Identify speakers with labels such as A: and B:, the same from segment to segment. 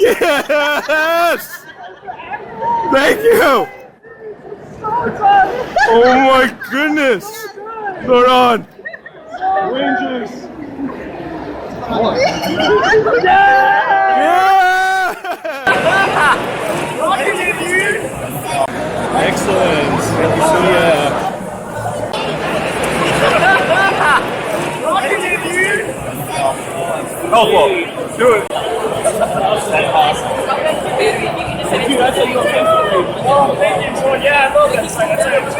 A: Yes! Thank you! Oh my goodness! Zordon!
B: Rangers!
A: Yeah! Excellent! Thank you, Surya! Alpha! Do it!
B: That's awesome. Oh, thank you. So, yeah, I love that side. That's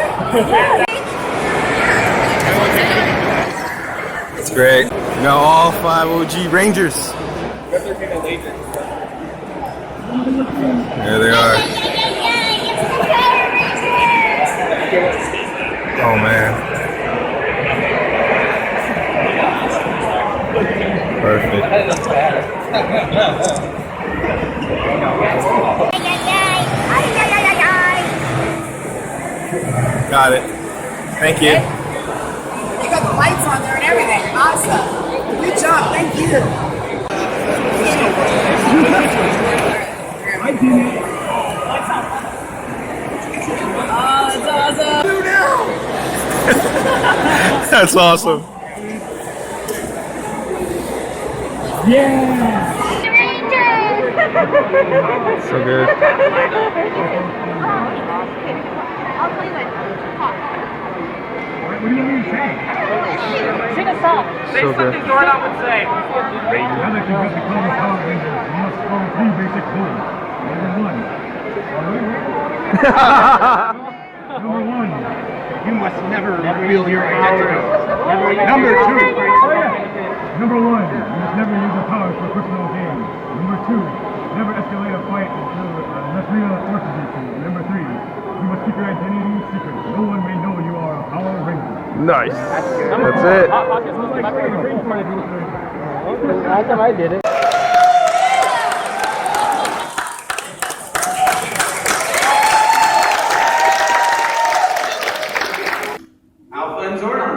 B: it.
A: It's great. Now all 5 OG Rangers. There they are. Oh man. Perfect. Got it. Thank you.
C: You got the lights on there and everything. Awesome. Good job. Thank you.
A: That's awesome.
B: Yeah!
A: So good.
B: What do you want me to say?
D: Sing a song.
B: Say something Zordon would say.
E: Now that you got the color Power Rangers, you must follow 3 basic rules. Number 1, you must never reveal your identity. Number 2, Number 1, you must never use your powers for personal gain. Number 2, never escalate a fight unless real forces you to. Number 3, you must keep your identity secret. No one may know you are a Power Ranger.
A: Nice. That's it.
D: Last time I did it.
F: Alpha and Zordon.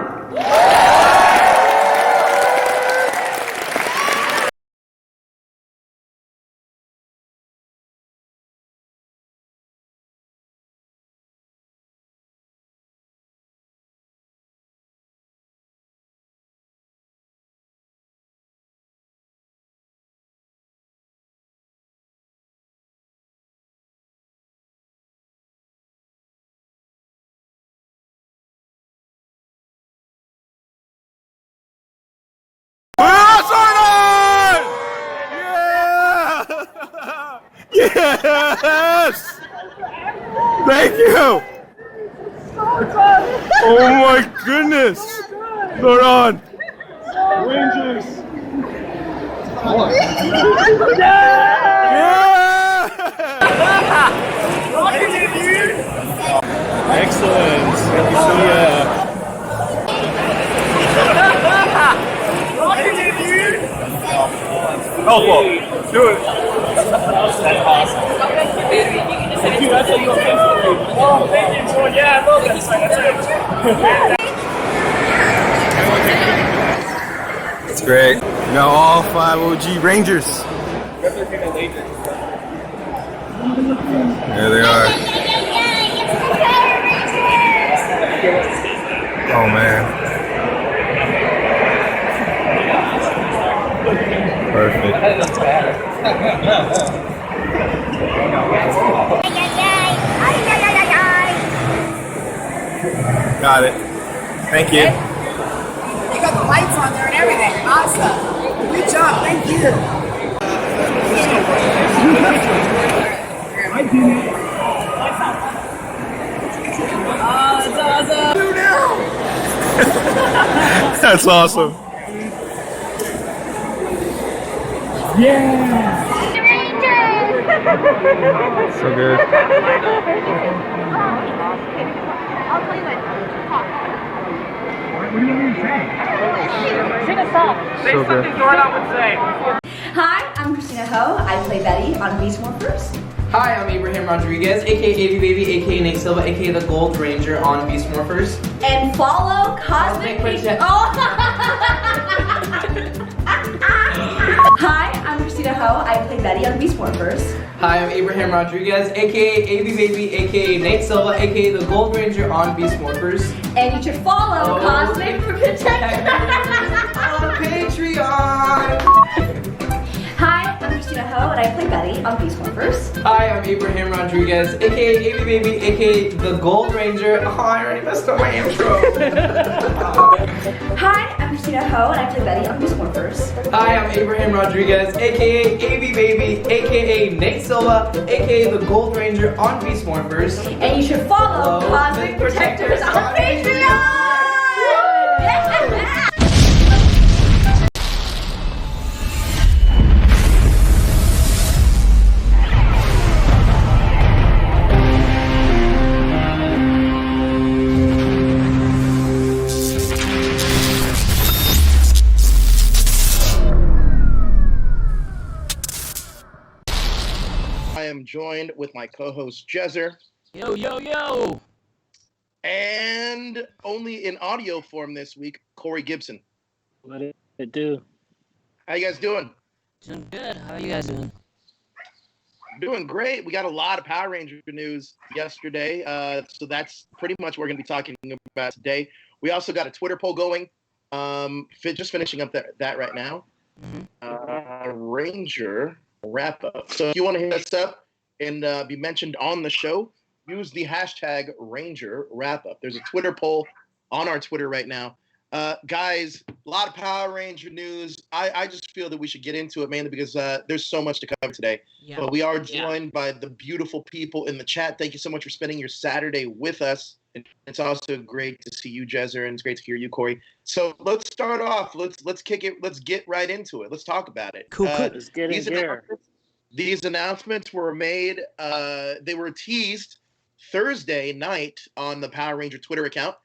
A: Yes! Thank you! Oh my goodness! Zordon!
B: Rangers!
A: Yeah! Excellent! Thank you, Surya! Alpha! Do it!
B: That's awesome. Oh, thank you. So, yeah, I love that side. That's it.
A: It's great. Now all 5 OG Rangers. There they are. Oh man. Perfect. Got it. Thank you.
C: You got the lights on there and everything. Awesome. Good job. Thank you.
A: That's awesome.
B: Yeah!
A: So good.
E: What do you want me to say?
D: Sing a song.
B: Say
A: So
B: something
A: good.
B: Zordon would say.
G: Hi, I'm Christina Ho. I play Betty on Beast Morphers.
H: Hi, I'm Abraham Rodriguez, aka Avy Baby, aka Nate Silva, aka the Gold Ranger on Beast Morphers.
G: And follow Cosmic
H: Cosmic
G: Picture. Oh! Hi, I'm Christina Ho. I play Betty on Beast Morphers.
H: Hi, I'm Abraham Rodriguez, aka AB Baby, aka Nate Silva, aka the Gold Ranger on Beast Morphers.
G: And you should follow Cosmic Protector
H: on Patreon.
G: Hi, I'm Christina Ho, and I play Betty on Beast Morphers.
H: Hi, I'm Abraham Rodriguez, aka AB Baby, aka the Gold Ranger. Oh, I already messed up my intro.
G: Hi, I'm Christina Ho, and I play Betty on Beast Morphers.
H: Hi, I'm Abraham Rodriguez, aka AB Baby, aka Nate Silva, aka the Gold Ranger on Beast Morphers.
G: And you should follow Cosmic Protectors on Patreon! Yeah!
I: I am joined with my co-host Jezer.
D: Yo, yo, yo!
I: And only in audio form this week, Corey Gibson.
D: What did it do?
I: How you guys doing?
D: Doing good. How are you guys doing?
I: Doing great. We got a lot of Power Ranger news yesterday, so that's pretty much what we're going to be talking about today. We also got a Twitter poll going. Just finishing up that right now. Ranger wrap up. So if you want to hit us up and be mentioned on the show, use the hashtag Ranger wrap up. There's a Twitter poll on our Twitter right now. Guys, a lot of Power Ranger news. I just feel that we should get into it mainly because there's so much to cover today.
D: Yeah.
I: But we are joined by the beautiful people in the chat. Thank you so much for spending your Saturday with us. And it's also great to see you, Jezer, and it's great to hear you, Corey. So let's start off. Let's kick it. Let's get right into it. Let's talk about it.
D: Cool. Let's get in here.
I: These announcements were made. They were teased Thursday night on the Power Ranger Twitter account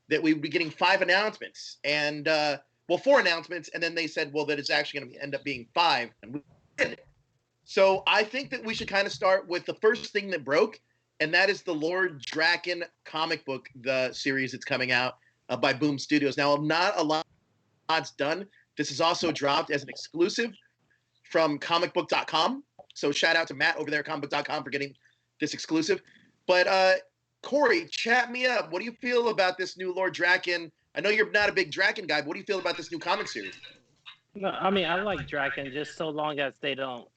I: that we would be getting 5 announcements. And, 4 announcements. And then they said, well, that it's actually going to end up being 5. And we did. So I think that we should kind of start with the first thing that broke. And that is the Lord Drakkon comic book, the series that's coming out by Boom Studios. Now, not a lot's done. This is also dropped as an exclusive from comicbook.com. So shout out to Matt over there at comicbook.com for getting this exclusive. But Corey, chat me up. What do you feel about this new Lord Drakkon? I know you're not a big Drakkon guy, but what do you feel about this new comic series?
J: No, I mean, I like Drakkon just so long as they don't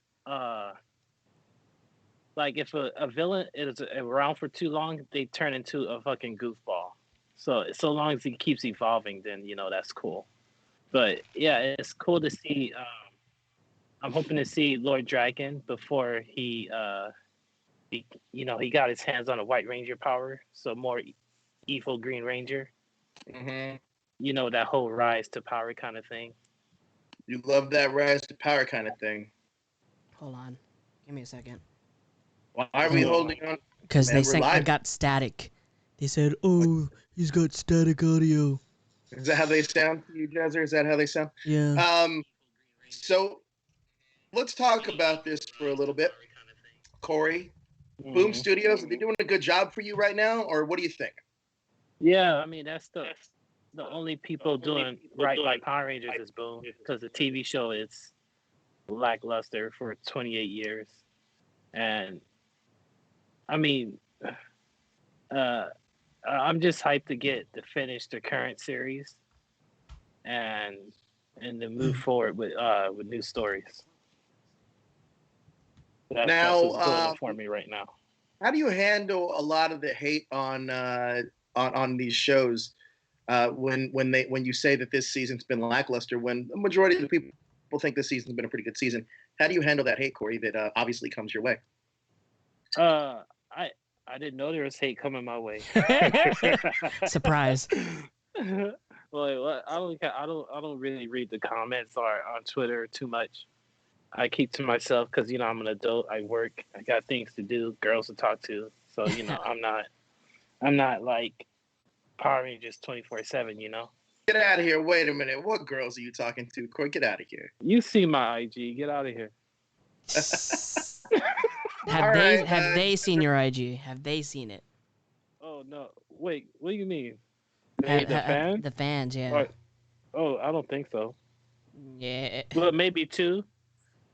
J: like if a villain is around for too long, they turn into a fucking goofball. So long as he keeps evolving, then that's cool. But yeah, it's cool to see. I'm hoping to see Lord Drakkon before he got his hands on a White Ranger power, so more evil Green Ranger.
I: Mm-hmm.
J: That whole rise to power kind of thing.
I: You love that rise to power kind of thing.
K: Hold on, give me a second.
I: Why are we holding on?
K: Because they said I got static. They said, "Oh, he's got static audio."
I: Is that how they sound to you, Jezer? Is that how they sound?
K: Yeah.
I: So let's talk about this for a little bit. Corey, Boom Studios, are they doing a good job for you right now, or what do you think?
J: Yeah, I mean, that's the only people doing right by Power Rangers is Boom, because the TV show is lackluster for 28 years. And, I mean, I'm just hyped to finish the current series and to move forward with new stories. That's what's going on for me right now.
I: How do you handle a lot of the hate on these shows when you say that this season's been lackluster? When the majority of the people think this season's been a pretty good season, how do you handle that hate, Corey? That obviously comes your way.
J: I didn't know there was hate coming my way.
K: Surprise.
J: Well, I don't really read the comments or on Twitter too much. I keep to myself because I'm an adult. I work. I got things to do, girls to talk to. So I'm not like Power Rangers 24/7.
I: Get out of here! Wait a minute. What girls are you talking to, Corey? Get out of here!
J: You see my IG. Get out of here.
K: Have they seen your IG? Have they seen it?
J: Oh no! Wait, what do you mean? The fans?
K: The fans, yeah.
J: Oh, I don't think so.
K: Yeah.
J: Well, maybe 2.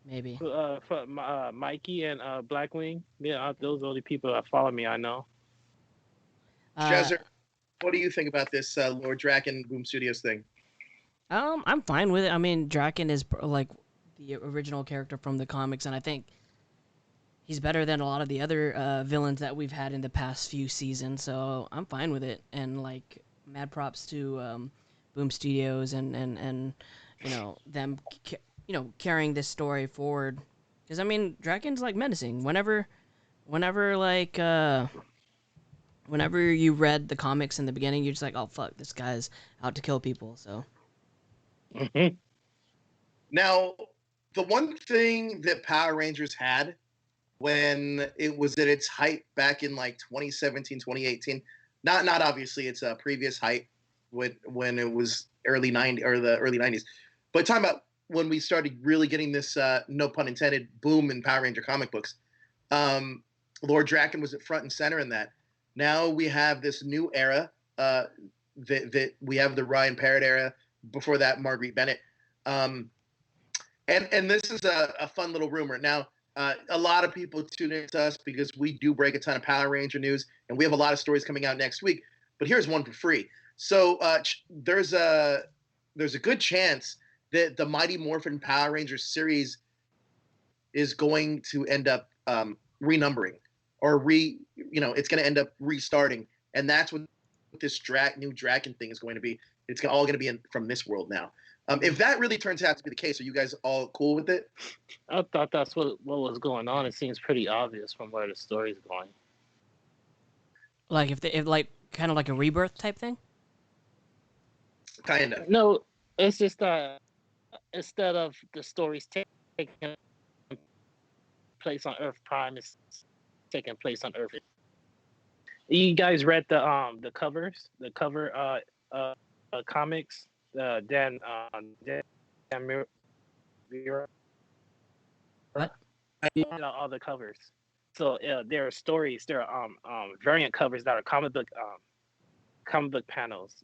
K: maybe.
J: For Mikey and Blackwing. Yeah, those are the people that follow me. I know.
I: Jezzer, what do you think about this Lord Drakkon Boom Studios thing?
K: I'm fine with it. I mean, Drakkon is like the original character from the comics, and I think he's better than a lot of the other villains that we've had in the past few seasons. So I'm fine with it. And like, mad props to Boom Studios and you know them, carrying this story forward. Because I mean, Drakkon's like menacing. Whenever like whenever you read the comics in the beginning, you're just like, oh fuck, this guy's out to kill people. So.
I: Now, the one thing that Power Rangers had when it was at its height back in like 2017, 2018, not obviously its previous height when it was early 90s, but talking about when we started really getting this, no pun intended, boom in Power Ranger comic books. Lord Drakkon was at front and center in that. Now we have this new era that we have the Ryan Parrott era. Before that, Marguerite Bennett. And this is a fun little rumor. Now, a lot of people tune into us because we do break a ton of Power Ranger news, and we have a lot of stories coming out next week. But here's one for free. So there's a good chance that the Mighty Morphin Power Rangers series is going to end up renumbering, or it's going to end up restarting, and that's what this new Drakkon thing is going to be. It's all going to be from this world now. If that really turns out to be the case, are you guys all cool with it?
J: I thought that's what was going on. It seems pretty obvious from where the story's going.
K: Like if like kind of like a rebirth type thing.
I: Kind of.
J: No, it's just instead of the stories taking place on Earth Prime, it's taking place on Earth. You guys read the covers, the cover comics, Dan Mira.
K: What?
J: All the covers. So there are stories. There are variant covers that are comic book panels,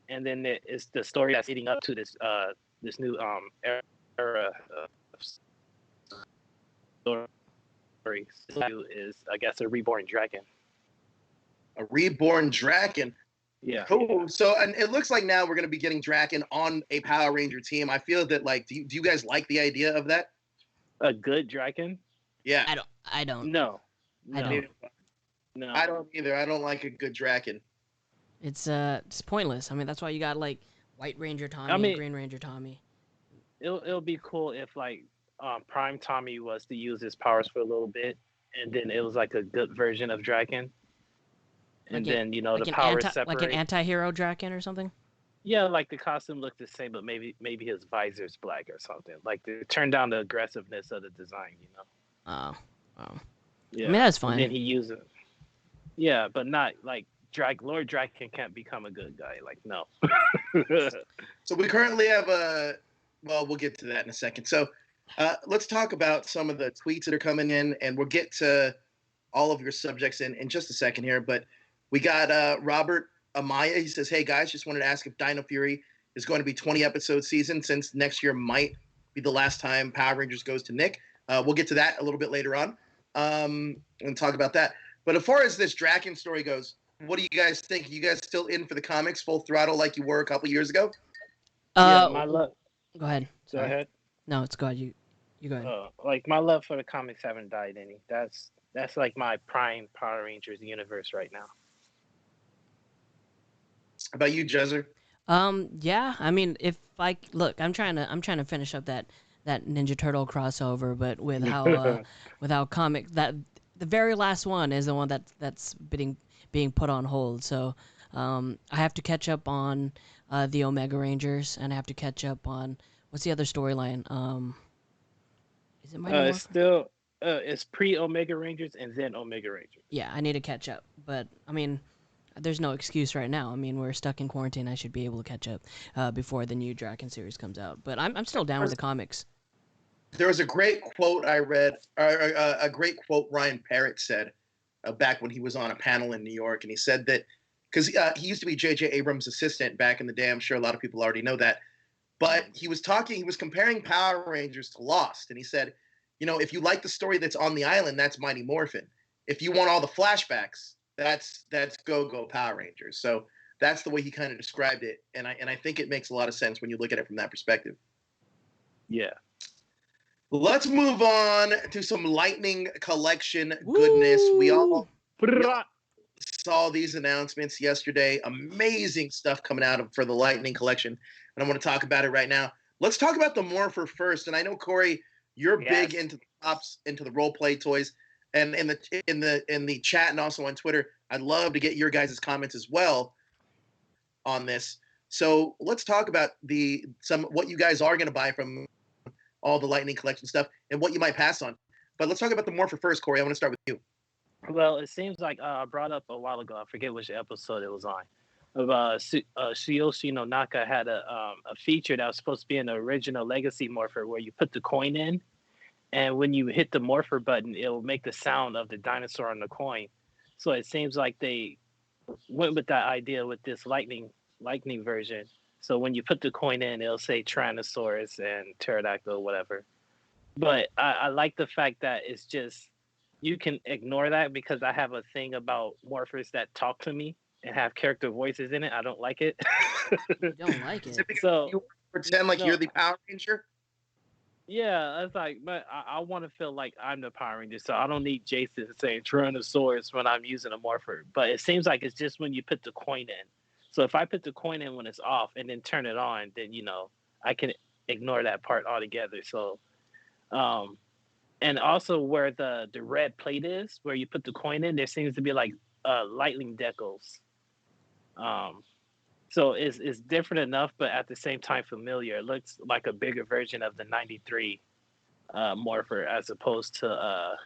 J: and then it's the story that's leading up to this new era of stories. Is, I guess, a reborn Drakkon.
I: A reborn Drakkon.
J: Yeah.
I: Cool. So, and it looks like now we're going to be getting Drakkon on a Power Ranger team. I feel that, like, do you guys like the idea of that?
J: A good Drakkon?
K: I
I: Yeah.
K: don't.
J: No.
K: I don't.
J: No.
I: I don't either. I don't like a good Drakkon.
K: It's pointless. I mean, that's why you got like White Ranger Tommy, and Green Ranger Tommy.
J: It'll be cool if like Prime Tommy was to use his powers for a little bit, and then it was like a good version of Drakkon. And
K: like
J: then the powers separate.
K: Like an anti-hero Drakkon or something.
J: Yeah, like the costume looked the same, but maybe his visor's black or something. Like they turned down the aggressiveness of the design,
K: Oh.
J: Yeah.
K: I mean, that's fine.
J: And then he used it. Yeah, but not like Lord Drakkon can't become a good guy. Like, no.
I: So we currently have we'll get to that in a second. So let's talk about some of the tweets that are coming in, and we'll get to all of your subjects in just a second here. But we got Robert Amaya. He says, hey, guys, just wanted to ask if Dino Fury is going to be 20-episode season, since next year might be the last time Power Rangers goes to Nick. We'll get to that a little bit later on and talk about that. But as far as this Drakkon story goes, what do you guys think? You guys still in for the comics full throttle like you were a couple years ago?
J: Yeah, my love.
K: Go ahead.
J: Go ahead.
K: No, it's good. You go ahead.
J: Like my love for the comics haven't died any. That's like my prime Power Rangers universe right now.
I: How about you, Jezzer?
K: Yeah. I mean, if I'm trying to finish up that Ninja Turtle crossover, but with how comic that the very last one is the one that's being put on hold. So I have to catch up on the Omega Rangers, and I have to catch up on what's the other storyline? Is it Mighty Morpher?
J: It's still it's pre-Omega Rangers and then Omega Rangers.
K: Yeah, I need to catch up, but I mean, there's no excuse right now. I mean, we're stuck in quarantine. I should be able to catch up before the new Drakkon series comes out. But I'm still down with the comics.
I: There was a great quote I read, a great quote Ryan Parrott said back when he was on a panel in New York, and he said that because he used to be J.J. Abrams' assistant back in the day. I'm sure a lot of people already know that. But he was comparing Power Rangers to Lost, and he said, if you like the story that's on the island, that's Mighty Morphin. If you want all the flashbacks, that's Go Power Rangers. So that's the way he kind of described it, and I think it makes a lot of sense when you look at it from that perspective.
J: Yeah.
I: Let's move on to some Lightning Collection goodness. We all saw these announcements yesterday. Amazing stuff coming out for the Lightning Collection, and I want to talk about it right now. Let's talk about the Morpher first. And I know, Corey, you're big into the props, into the role play toys, and in the chat and also on Twitter. I'd love to get your guys' comments as well on this. So let's talk about what you guys are going to buy from all the Lightning Collection stuff and what you might pass on. But let's talk about the Morpher first, Corey. I want to start with you.
J: Well, it seems like I brought up a while ago. I forget which episode it was on. Of Shiyoshi no Naka had a feature that was supposed to be an original Legacy Morpher where you put the coin in, and when you hit the Morpher button, it will make the sound of the dinosaur on the coin. So it seems like they went with that idea with this lightning version. So when you put the coin in, it'll say Tyrannosaurus and Pterodactyl, whatever. But I like the fact that it's just, you can ignore that because I have a thing about Morphers that talk to me and have character voices in it. I don't like it.
K: You don't like it.
J: So
I: you pretend like you're the Power Ranger?
J: Yeah, it's like, but I want to feel like I'm the Power Ranger, so I don't need Jason saying Tyrannosaurus when I'm using a Morpher. But it seems like it's just when you put the coin in. So if I put the coin in when it's off and then turn it on, then I can ignore that part altogether. So, and also where the red plate is, where you put the coin in, there seems to be like lightning decals. So it's different enough, but at the same time familiar. It looks like a bigger version of the 93 Morpher as opposed to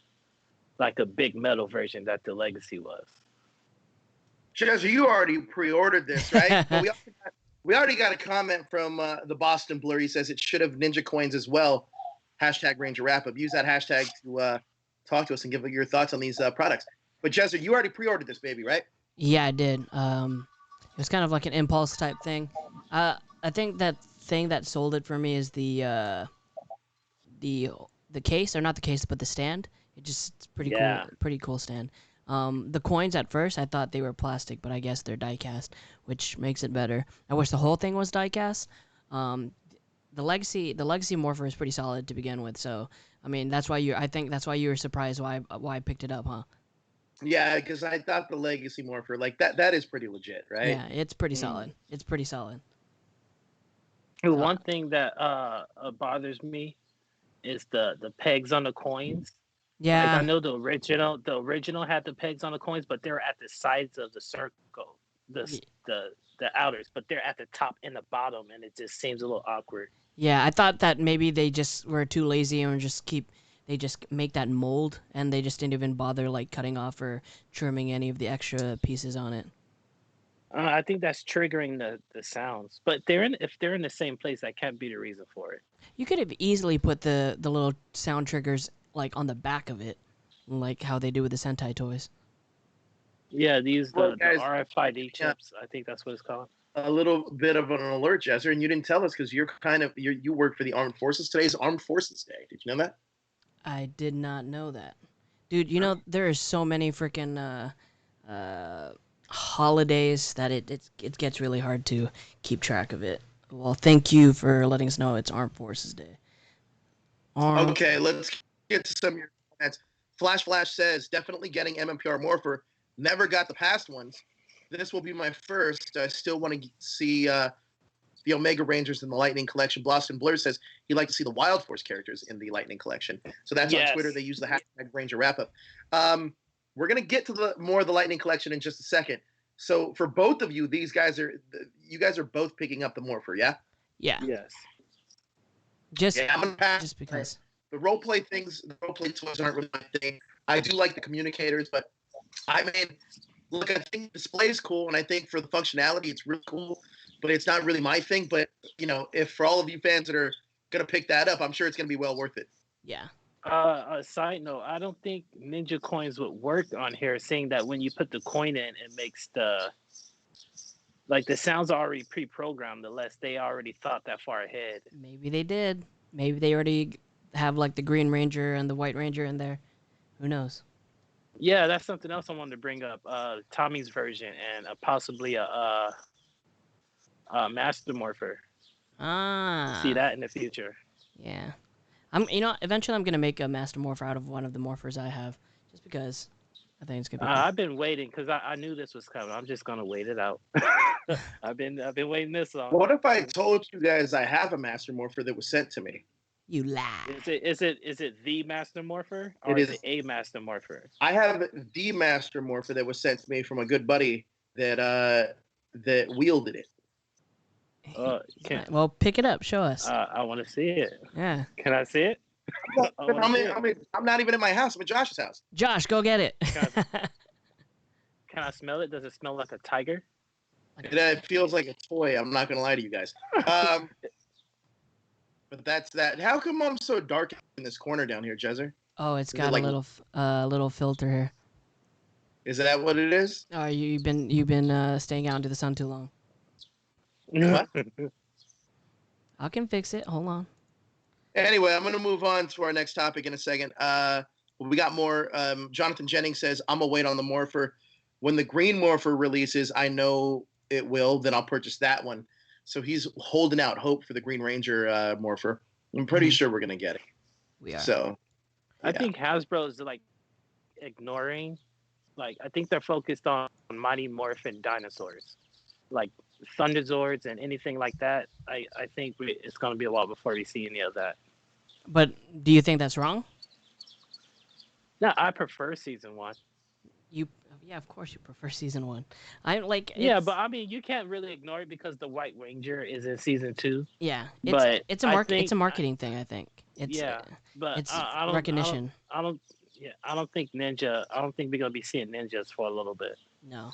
J: like a big metal version that the Legacy was.
I: Jezza, you already pre-ordered this, right? But we already got a comment from the Boston Blur. He says it should have Ninja Coins as well. # Ranger Wrap Up. Use that hashtag to talk to us and give your thoughts on these products. But Jezza, you already pre-ordered this baby, right?
K: Yeah, I did. It was kind of like an impulse type thing. I think that thing that sold it for me is the case, or not the case, but the stand. It's pretty cool stand. The coins at first I thought they were plastic, but I guess they're die cast, which makes it better. I wish the whole thing was die cast. The Legacy Morpher is pretty solid to begin with, so I mean I think that's why you were surprised why I picked it up, huh?
I: Yeah, because I thought the Legacy Morpher, like that is pretty legit, right?
K: Yeah, it's pretty solid. It's pretty solid.
J: One thing that bothers me is the pegs on the coins.
K: Yeah.
J: Like I know the original had the pegs on the coins, but they're at the sides of the circle, the outers, but they're at the top and the bottom, and it just seems a little awkward.
K: Yeah, I thought that maybe they just were too lazy and they just make that mold, and they just didn't even bother like cutting off or trimming any of the extra pieces on it.
J: I think that's triggering the sounds, but if they're in the same place, that can't be the reason for it.
K: You could have easily put the little sound triggers like on the back of it, like how they do with the Sentai toys.
J: Yeah, these the RFID chips. I think that's what it's called.
I: A little bit of an alert, Jesser, and you didn't tell us because you work for the Armed Forces. Today's Armed Forces Day. Did you know that?
K: I did not know that. Dude, there are so many freaking holidays that it gets really hard to keep track of it. Well, thank you for letting us know it's Armed Forces Day.
I: Okay, let's get to some of your comments. Flash says, definitely getting MMPR Morpher. Never got the past ones. This will be my first. I still want to see the Omega Rangers in the Lightning Collection. Boston Blur says he'd like to see the Wild Force characters in the Lightning Collection. So that's on Twitter. They use the # Ranger Wrap Up. We're going to get to more of the Lightning Collection in just a second. So for both of you, you guys are both picking up the Morpher, yeah?
K: Yeah.
J: Yes.
I: I'm gonna pass.
K: Just because.
I: The role play toys aren't really my thing. I do like the communicators, but I mean, look, I think display is cool, and I think for the functionality, it's really cool, but it's not really my thing. But, if for all of you fans that are going to pick that up, I'm sure it's going to be well worth it.
K: Yeah.
J: A side note, I don't think Ninja Coins would work on here, seeing that when you put the coin in, it makes Like the sounds are already pre-programmed, unless they already thought that far ahead.
K: Maybe they did. Maybe they already have like the Green Ranger and the White Ranger in there. Who knows?
J: Yeah, that's something else I wanted to bring up. Tommy's version and possibly a Master Morpher.
K: Ah.
J: See that in the future.
K: Yeah. Eventually I'm gonna make a Master Morpher out of one of the Morphers I have, just because I think it's gonna be.
J: I've been waiting because I knew this was coming. I'm just gonna wait it out. I've been waiting this long.
I: What if I told you guys I have a Master Morpher that was sent to me?
K: You lie.
J: Is it the Master Morpher or
I: It
J: is
I: is.
J: it a Master Morpher?
I: I have the Master Morpher that was sent to me from a good buddy that wielded it.
K: Well, pick it up. Show us.
J: I want to see it.
K: Yeah.
J: Can I see it?
I: I'm not even in my house. I'm at Josh's house.
K: Josh, go get it.
J: Can I smell it? Does it smell like a tiger?
I: It feels like a toy. I'm not gonna lie to you guys. But that's that. How come I'm so dark in this corner down here, Jezzer?
K: Oh, it's
I: Is
K: got
I: it like-
K: a little filter here.
I: Is that what it is?
K: Oh, you've been staying out into the sun too long.
I: What?
K: I can fix it. Hold on.
I: Anyway, I'm gonna move on to our next topic in a second. We got more. Jonathan Jennings says, "I'm gonna wait on the Morpher. When the Green Morpher releases, I know it will. Then I'll purchase that one." So he's holding out hope for the Green Ranger Morpher. I'm pretty sure we're gonna get it.
K: We are.
I: So,
J: I think Hasbro is like ignoring. Like I think they're focused on Mighty Morphin dinosaurs, like Thunderzords and anything like that. I think it's gonna be a while before we see any of that.
K: But do you think that's wrong?
J: No, I prefer season 1.
K: Yeah, of course you prefer season 1. I like.
J: Yeah, but I mean, you can't really ignore it because the White Ranger is in season 2.
K: Yeah,
J: it's
K: a marketing thing. I think. It's,
J: but
K: it's
J: I don't,
K: recognition.
J: I don't think Ninja. I don't think we're gonna be seeing ninjas for a little bit.
K: No.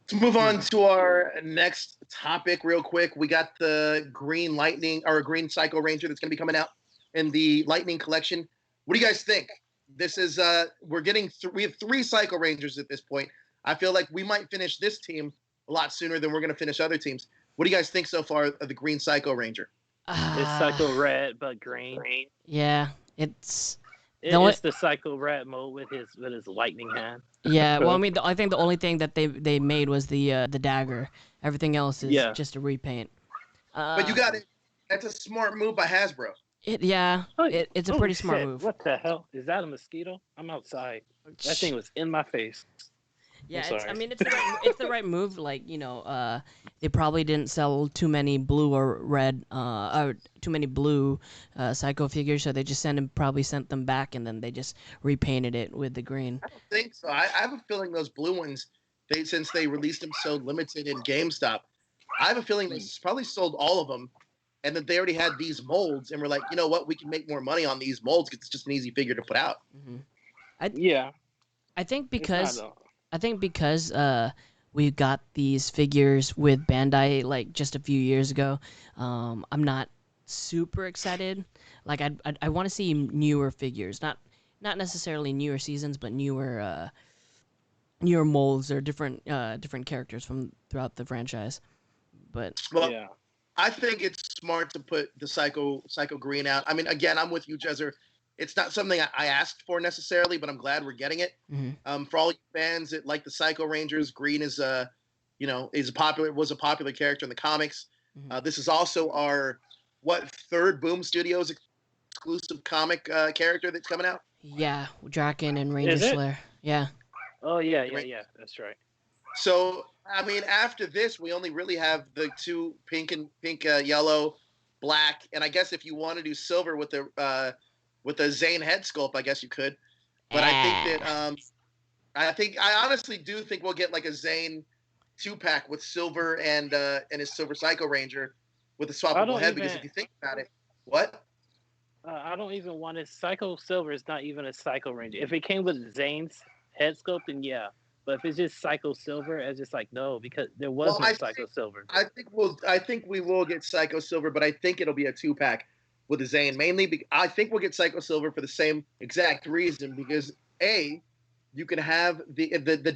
I: let's move on to our next topic real quick. We got the Green Lightning or Green Psycho Ranger that's gonna be coming out in the Lightning Collection. What do you guys think? This is we have 3 Psycho Rangers at this point. I feel like we might finish this team a lot sooner than we're going to finish other teams. What do you guys think so far of the Green Psycho Ranger?
J: It's Psycho Red but green.
K: Yeah, it's
J: the Psycho Red mode with his lightning hand.
K: Yeah, well, I mean, I think the only thing that they made was the dagger. Everything else is just a repaint.
I: But you got it. That's a smart move by Hasbro.
K: It's a pretty smart move.
J: What the hell? Is that a mosquito? I'm outside. That thing was in my face.
K: Yeah, it's the right move. Like, they probably didn't sell too many blue or red, or too many blue Psycho figures, so they just probably sent them back, and then they just repainted it with the green.
I: I don't think so. I have a feeling those blue ones, since they released them so limited in GameStop, I have a feeling they probably sold all of them. And that they already had these molds, and we're like, you know what? We can make more money on these molds because it's just an easy figure to put out.
K: Mm-hmm. I think because we got these figures with Bandai like just a few years ago. I'm not super excited. Like I want to see newer figures, not necessarily newer seasons, but newer molds or different characters from throughout the franchise. But
I: I think it's smart to put the Psycho Green out. I mean, again, I'm with you, Jezzer. It's not something I asked for necessarily, but I'm glad we're getting it.
K: Mm-hmm.
I: For all you fans that like the Psycho Rangers, Green was a popular character in the comics.
K: Mm-hmm.
I: This is also our 3rd Boom Studios exclusive comic character that's coming out.
K: Yeah, Drakkon and Ranger Slayer. Yeah.
J: Oh yeah, that's right.
I: So, I mean, after this, we only really have the 2 pink, yellow, black, and I guess if you want to do silver with the Zane head sculpt, I guess you could. But I think I honestly do think we'll get like a Zane 2-pack with silver and his Silver Psycho Ranger with a swappable head. Because if you think about it, what?
J: I don't even want it. Psycho Silver is not even a Psycho Ranger. If it came with Zane's head sculpt, then yeah. But if it's just Psycho Silver, it's just like no, because there was no Psycho Silver.
I: I think we will get Psycho Silver, but I think it'll be a 2-pack with the Zane. Mainly, I think we'll get Psycho Silver for the same exact reason, because you can have the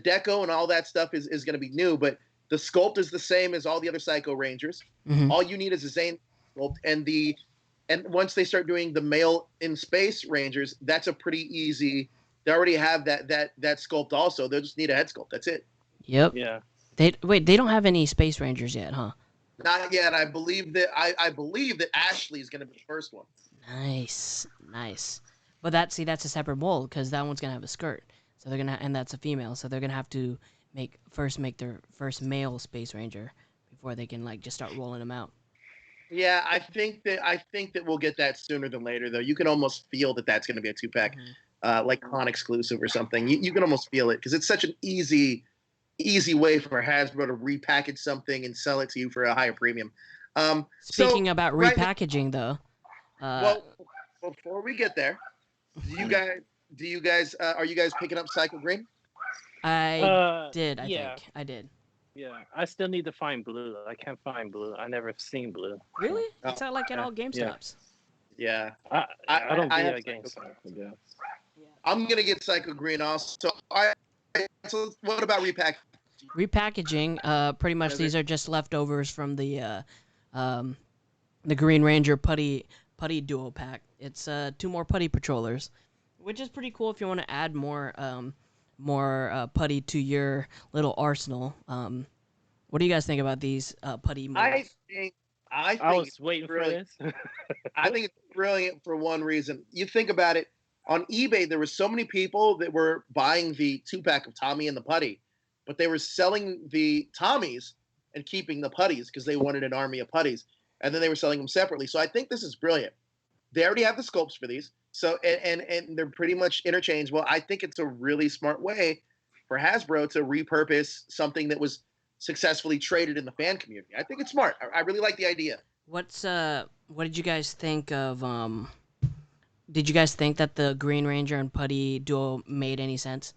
I: deco and all that stuff is going to be new, but The sculpt is the same as all the other Psycho Rangers.
K: Mhm.
I: All you need is a Zane sculpt, and once they start doing the male in space Rangers, that's a pretty easy. They already have that sculpt also. They just need a head sculpt. That's it.
K: Yep.
J: Yeah.
K: They don't have any Space Rangers yet, huh?
I: Not yet. I believe that Ashley is going to be the first one.
K: Nice. But that's a separate mold because that one's gonna have a skirt. So they're and that's a female. So they're gonna have to make their first male Space Ranger before they can just start rolling them out.
I: Yeah, I think that we'll get that sooner than later, though. You can almost feel that that's going to be a 2-pack, like con exclusive or something. You can almost feel it because it's such an easy way for Hasbro to repackage something and sell it to you for a higher premium.
K: Speaking about repackaging, though.
I: Well, before we get there, are you guys picking up Psycho Green?
K: I did. I
J: yeah.
K: think I did.
J: Yeah, I still need to find blue. I can't find blue. I never seen blue.
K: Really? It's not like at all GameStops.
I: Yeah.
J: I don't
I: I
J: be
I: have
J: at GameStop. Yeah.
I: I'm gonna get Psycho Green also. So what about repackaging?
K: Repackaging. Pretty much these are just leftovers from the Green Ranger Putty Duo Pack. It's 2 more Putty Patrollers, which is pretty cool if you want to add more putty to your little arsenal. What do you guys think about these putty molds?
J: I was waiting for this.
I: I think it's brilliant for one reason. You think about it, on eBay there were so many people that were buying the 2-pack of Tommy and the putty, but they were selling the Tommies and keeping the putties because they wanted an army of putties, and then they were selling them separately. So I think this is brilliant. They already have the sculpts for these. So and they're pretty much interchangeable. I think it's a really smart way for Hasbro to repurpose something that was successfully traded in the fan community. I think it's smart. I really like the idea.
K: What did you guys think of did you guys think that the Green Ranger and Putty duo made any sense?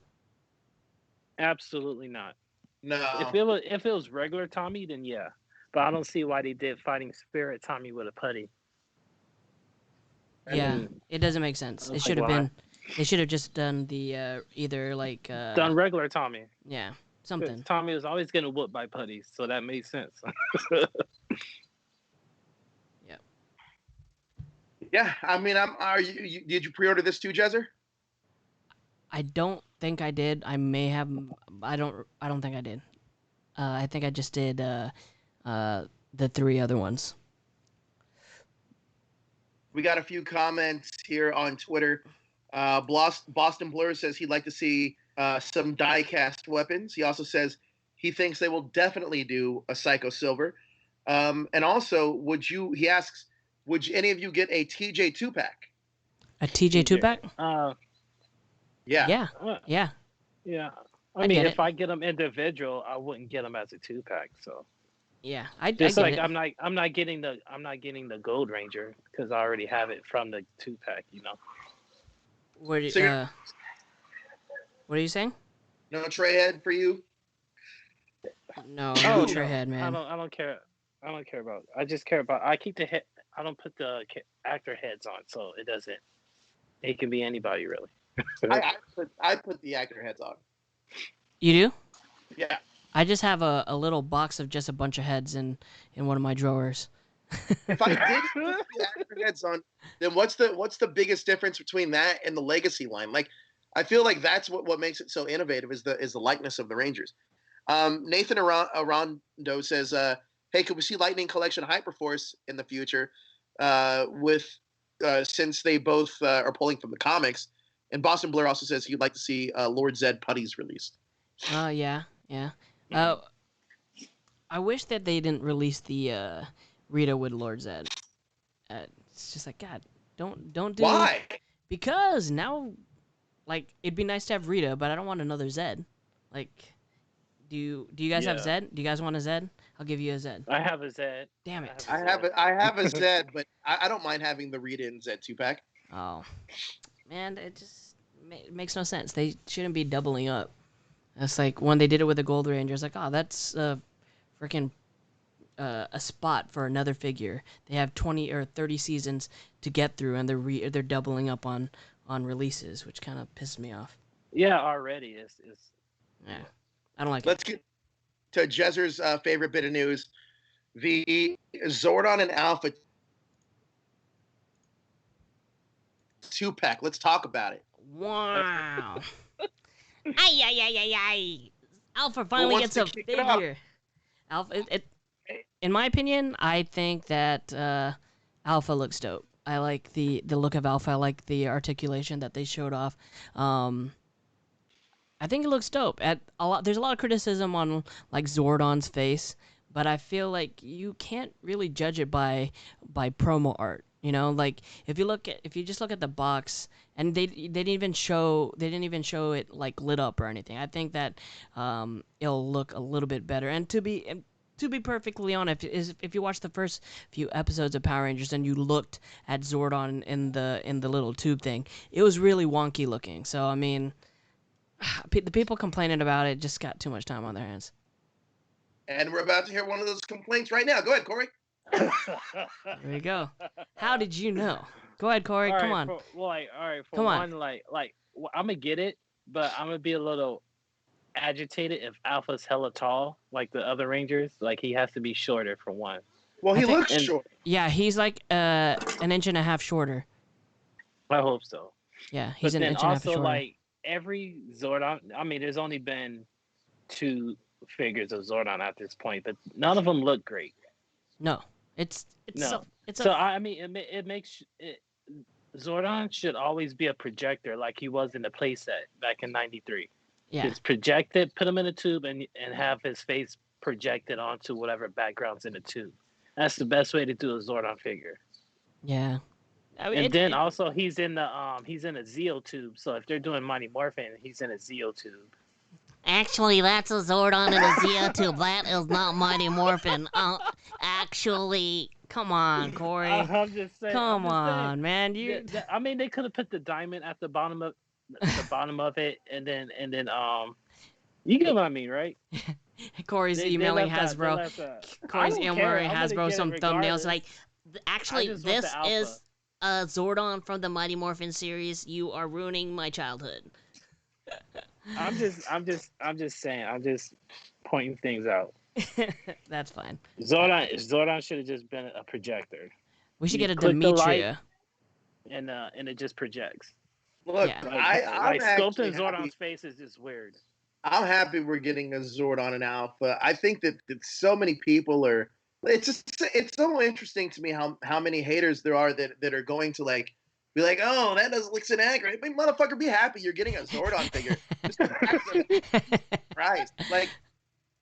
J: Absolutely not.
I: No.
J: If it was regular Tommy, then yeah. But I don't see why they did Fighting Spirit Tommy with a putty.
K: Yeah, it doesn't make sense. It should have been. They should have just done the either
J: done regular Tommy.
K: Yeah, something.
J: Tommy was always getting whooped by putties, so that made sense.
K: Yeah.
I: Yeah, I mean, did you pre-order this too, Jezzer?
K: I don't think I did. I may have. I don't think I did. I think I just did the 3 other ones.
I: We got a few comments here on Twitter. Boston Blur says he'd like to see some die-cast weapons. He also says he thinks they will definitely do a Psycho Silver. And also, he asks, would any of you get a TJ 2-pack?
K: A TJ 2-pack?
I: Yeah.
J: Yeah. I mean, if I get them individual, I wouldn't get them as a 2-pack. So.
K: Yeah,
J: I'm not getting the Gold Ranger because I already have it from the 2-pack.
K: What are you saying?
I: No tray head for you?
K: No, tray head, man.
J: I don't care. I don't care about. I just care about. I keep the head. I don't put the actor heads on, so it doesn't. It can be anybody really.
I: I put the actor heads on.
K: You do?
I: Yeah.
K: I just have a little box of just a bunch of heads in one of my drawers.
I: If I did put the actor heads on, then what's the biggest difference between that and the Legacy line? Like, I feel like that's what makes it so innovative is the likeness of the Rangers. Nathan Arondo says, "Hey, could we see Lightning Collection Hyperforce in the future? Since they both are pulling from the comics." And Boston Blur also says he'd like to see Lord Zed putties released.
K: Yeah. I wish that they didn't release the Rita with Lord Zed. It's just like, God, don't do.
I: Why?
K: Because now, it'd be nice to have Rita, but I don't want another Zed. Do you guys have Zed? Do you guys want a Zed? I'll give you a Zed.
J: I have a Zed.
K: Damn it.
I: I have a Zed, but I don't mind having the Rita and Zed 2-pack.
K: Oh, man, it just makes no sense. They shouldn't be doubling up. It's like when they did it with the Gold Ranger, it's like, oh, that's freaking a spot for another figure. They have 20 or 30 seasons to get through, and they're doubling up on releases, which kind of pissed me off.
J: Yeah, already is.
K: Yeah, I don't like
I: Let's
K: it.
I: to Jezzer's favorite bit of news. The Zordon and Alpha 2-pack. Let's talk about it.
K: Wow. Ay. Alpha finally gets a figure. Alpha, in my opinion, I think that Alpha looks dope. I like the look of Alpha. I like the articulation that they showed off. I think it looks dope. There's a lot of criticism on like Zordon's face, but I feel like you can't really judge it by promo art. You know, like if you just look at the box, and they didn't even show it like lit up or anything. I think that it'll look a little bit better. And to be perfectly honest, if you watch the first few episodes of Power Rangers and you looked at Zordon in the little tube thing, it was really wonky looking. So I mean, the people complaining about it just got too much time on their hands.
I: And we're about to hear one of those complaints right now. Go ahead, Corey.
K: There you go. How did you know? Go ahead, Corey. Come on.
J: Come on. I'm gonna get it, but I'm gonna be a little agitated if Alpha's hella tall, like the other Rangers. Like he has to be shorter for one.
I: Well, he looks short.
K: Yeah, he's like an inch and a half shorter.
J: I hope so.
K: Yeah, he's an inch and a half shorter.
J: Also, like every Zordon, I mean, there's only been 2 figures of Zordon at this point, but none of them look great.
K: No,
J: I mean, it makes Zordon should always be a projector, like he was in the playset back in '93.
K: Yeah,
J: it's projected, put him in a tube, and have his face projected onto whatever background's in the tube. That's the best way to do a Zordon figure.
K: Yeah. I mean,
J: and then also he's in a Zeo tube, so if they're doing Mighty Morphin, he's in a Zeo tube.
L: Actually, that's a Zordon in a Zeo tube. That is not Mighty Morphin. Actually,
K: come on, Corey.
J: I'm just saying.
K: Come on, man.
J: I mean, they could have put the diamond at the bottom of it, and then you get what I mean, right?
K: Corey's emailing Hasbro. Corey's emailing Hasbro some thumbnails like, actually, this is a Zordon from the Mighty Morphin series. You are ruining my childhood.
J: I'm just saying. I'm just pointing things out.
K: That's fine.
J: Zordon should have just been a projector.
K: We should get a Demetria.
J: And it just projects.
I: Look,
J: yeah.
I: I'm
J: sculpting Zordon's face is just weird.
I: I'm happy we're getting a Zordon and Alpha. I think that so many people are. It's so interesting to me how many haters there are that are going to like be like, oh, that doesn't look inaccurate. I mean, motherfucker, be happy you're getting a Zordon figure. Christ, like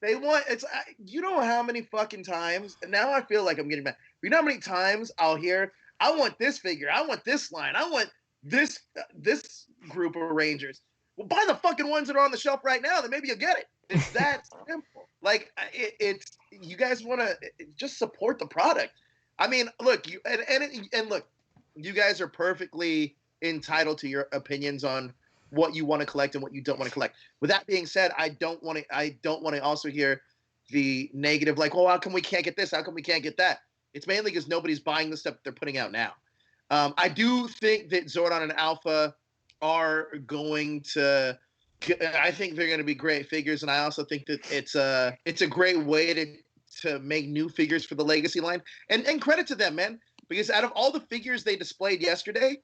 I: they want it's. You know how many fucking times? And now I feel like I'm getting mad. You know how many times I'll hear, I want this figure, I want this line, I want this group of Rangers. Well, buy the fucking ones that are on the shelf right now, then maybe you'll get it. It's that simple. Like it's you guys want to just support the product. I mean, look, and look, you guys are perfectly entitled to your opinions on what you want to collect and what you don't want to collect. With that being said, I don't want to also hear the negative, like, well, how come we can't get this? How come we can't get that? It's mainly because nobody's buying the stuff that they're putting out now. I do think that Zordon and Alpha are going to. I think they're going to be great figures, and I also think that it's a great way to make new figures for the Legacy line. And credit to them, man, because out of all the figures they displayed yesterday,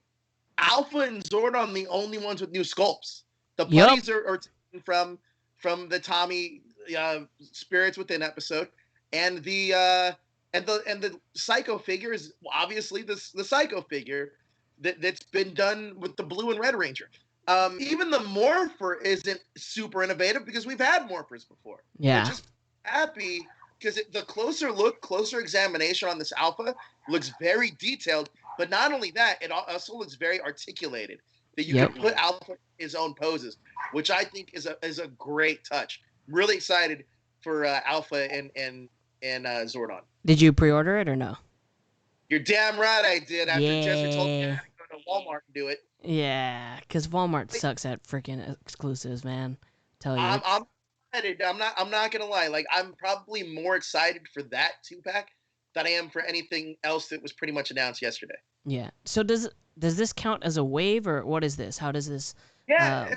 I: Alpha and Zordon are the only ones with new sculpts. The putties are taken from the Tommy Spirits Within episode, and the Psycho figure is obviously the Psycho figure that's been done with the Blue and Red Ranger. Even the Morpher isn't super innovative because we've had Morphers before.
K: Yeah.
I: I'm just happy because the closer examination on this Alpha looks very detailed. But not only that, it also looks very articulated. That you can put Alpha in his own poses, which I think is a great touch. I'm really excited for Alpha and Zordon.
K: Did you pre-order it or no?
I: You're damn right I did. After Jessica told me I had to go to Walmart and do it.
K: Yeah, because Walmart sucks at freaking exclusives, man. Tell you.
I: I'm excited. I'm not gonna lie. Like I'm probably more excited for that 2-pack than I am for anything else that was pretty much announced yesterday.
K: Yeah. So does this count as a wave or what is this? How does this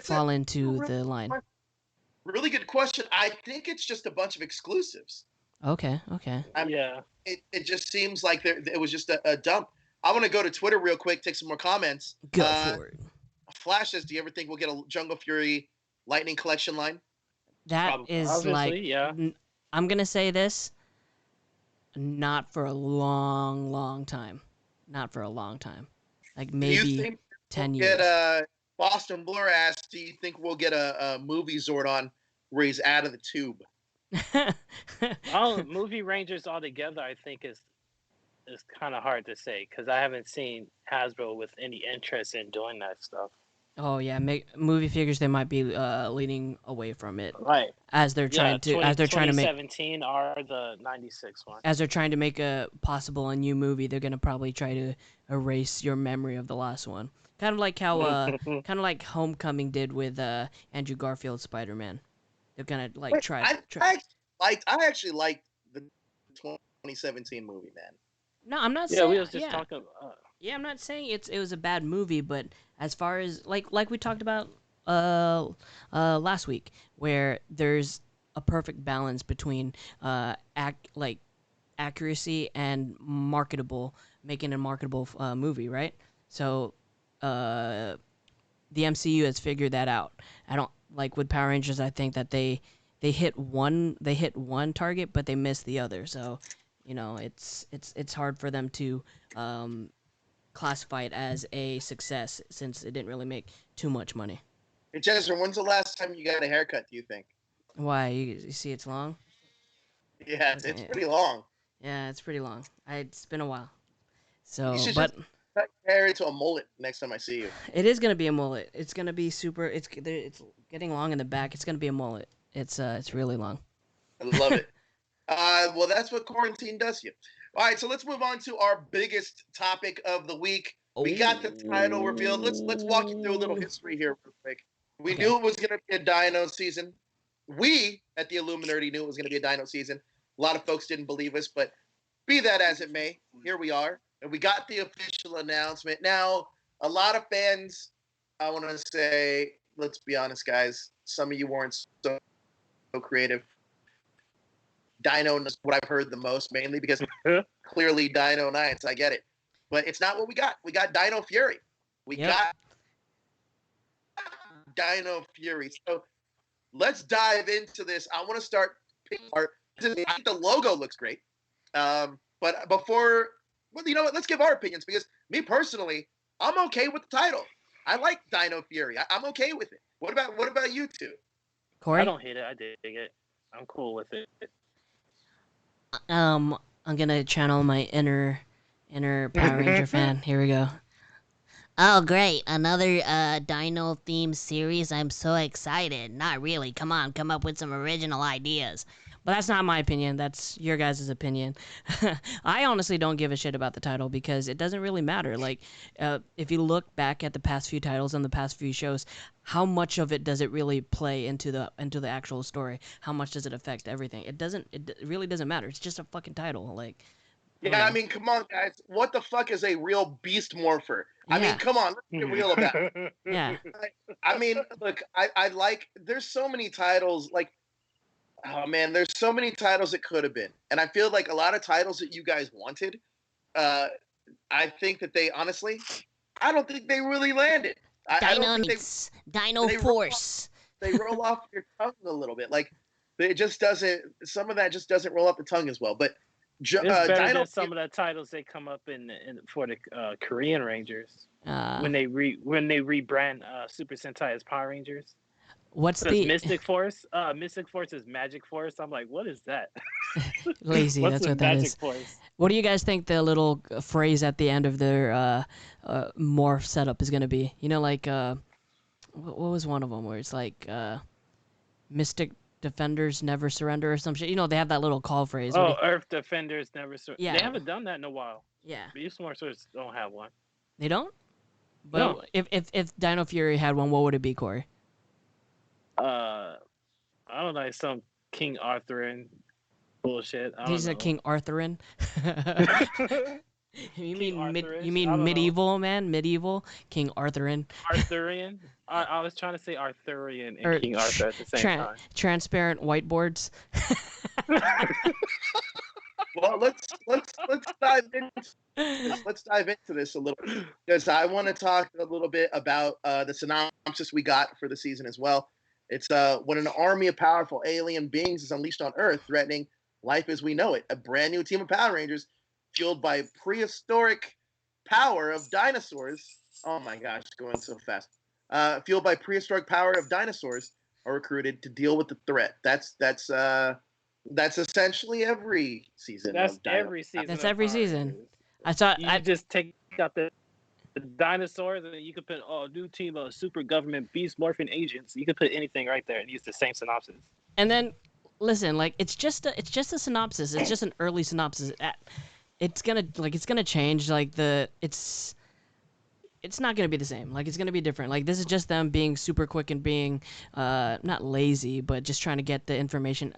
K: fall into the line?
I: Really good question. I think it's just a bunch of exclusives.
K: Okay.
J: Yeah.
I: It just seems like it was just a dump. I want to go to Twitter real quick, take some more comments.
K: Go for it.
I: Flash says, do you ever think we'll get a Jungle Fury Lightning Collection line?
K: That is like,
J: yeah.
K: I'm gonna say this. Not for a long time. Not for a long time. Like maybe 10 years.
I: Boston Blur asked, do you think we'll get a movie Zordon where he's out of the tube?
J: Movie Rangers altogether, I think is kind of hard to say because I haven't seen Hasbro with any interest in doing that stuff.
K: Oh yeah, movie figures they might be leaning away from it.
J: Right.
K: As they're trying to
J: 2017 are the 96 one.
K: As they're trying to make a new movie, they're gonna probably try to erase your memory of the last one. Kind of like how Homecoming did with Andrew Garfield's Spider-Man. They're gonna try.
I: I actually liked the 2017 movie, man.
K: No, I'm not saying.
J: Yeah, we was just talking.
K: Yeah, I'm not saying it was a bad movie, but as far as like we talked about last week, where there's a perfect balance between accuracy and making a marketable movie, right? So the MCU has figured that out. I don't like with Power Rangers. I think that they hit one target, but they missed the other. So it's hard for them to classify it as a success since it didn't really make too much money.
I: Hey, Chester, when's the last time you got a haircut, do you think?
K: Why? You see it's long?
I: Yeah, it's pretty long.
K: Yeah, it's pretty long. It's been a while. So,
I: you should
K: but
I: just cut your hair into a mullet next time I see you.
K: It is gonna be a mullet. It's gonna be super. It's getting long in the back. It's gonna be a mullet. It's really long.
I: I love it. Well, that's what quarantine does to you. All right, so let's move on to our biggest topic of the week. We got the title revealed. Let's walk you through a little history here real quick. We knew it was going to be a Dino season. We at the Illuminerdi knew it was going to be a Dino season. A lot of folks didn't believe us, but be that as it may, here we are. And we got the official announcement. Now, a lot of fans, I want to say, let's be honest, guys, some of you weren't so creative. Dino is what I've heard the most, mainly because clearly Dino Nights, I get it. But it's not what we got. We got Dino Fury. We got Dino Fury. So let's dive into this. I want to start picking apart. I think the logo looks great. But before, well, you know what? Let's give our opinions because me personally, I'm okay with the title. I like Dino Fury. I'm okay with it. What about you two?
K: Corey?
J: I don't hate it. I dig it. I'm cool with it.
K: I'm gonna channel my inner Power Ranger fan. Here we go.
L: Oh, great. Another Dino-themed series. I'm so excited. Not really. Come on, come up with some original ideas.
K: But that's not my opinion. That's your guys' opinion. I honestly don't give a shit about the title because it doesn't really matter. Like, if you look back at the past few titles and the past few shows, how much of it does it really play into the actual story? How much does it affect everything? It really doesn't matter. It's just a fucking title. Like,
I: yeah, I mean, come on, guys. What the fuck is a real beast morpher? I mean, come on, let's get real about it.
K: Yeah.
I: I mean, look, I like. There's so many titles. Like, oh man, there's so many titles it could have been, and I feel like a lot of titles that you guys wanted. I think that they honestly, I don't think they really landed.
L: Dino Force.
I: They roll off your tongue a little bit. Like, it just doesn't. Some of that just doesn't roll off the tongue as well. But
J: it's better
I: Dino,
J: than some of the titles they come up in for the Korean Rangers when they rebrand Super Sentai as Power Rangers.
K: What's the
J: Mystic Force? Mystic Force is Magic Force. I'm like, what is that?
K: Lazy. That's what that is.
J: Force?
K: What do you guys think the little phrase at the end of their morph setup is gonna be? You know, like what was one of them where it's like Mystic Defenders never surrender or some shit. You know, they have that little call phrase.
J: Oh, Earth Defenders never surrender.
K: Yeah.
J: They haven't done that in a while.
K: Yeah.
J: Beast Morphers don't have one.
K: They don't? But
J: no.
K: If Dino Fury had one, what would it be, Corey?
J: I don't know, some King Arthurian bullshit.
K: He's a King Arthurian. You
J: King
K: mean
J: Arthurish?
K: you
J: I
K: mean
J: don't know.
K: medieval, man? Medieval King Arthurian.
J: Arthurian. I was trying to say Arthurian and
K: Or
J: King Arthur at the same time.
K: transparent whiteboards.
I: Well, let's dive into this. Let's dive into this a little because I want to talk a little bit about the synopsis we got for the season as well. It's when an army of powerful alien beings is unleashed on Earth, threatening life as we know it. A brand new team of Power Rangers, fueled by prehistoric power of dinosaurs. Oh my gosh, going so fast. Fueled by prehistoric power of dinosaurs, are recruited to deal with the threat. That's essentially every season.
J: That's every season.
K: That's
J: of
K: every
J: Power
K: season.
J: Rangers.
K: I thought
J: You just take out the dinosaurs, and then you could put new team of super government beast morphing agents. You could put anything right there and use the same synopsis.
K: And then, listen, like it's just a synopsis. It's just an early synopsis. It's gonna change. Like it's not gonna be the same. Like it's gonna be different. Like this is just them being super quick and being not lazy, but just trying to get the information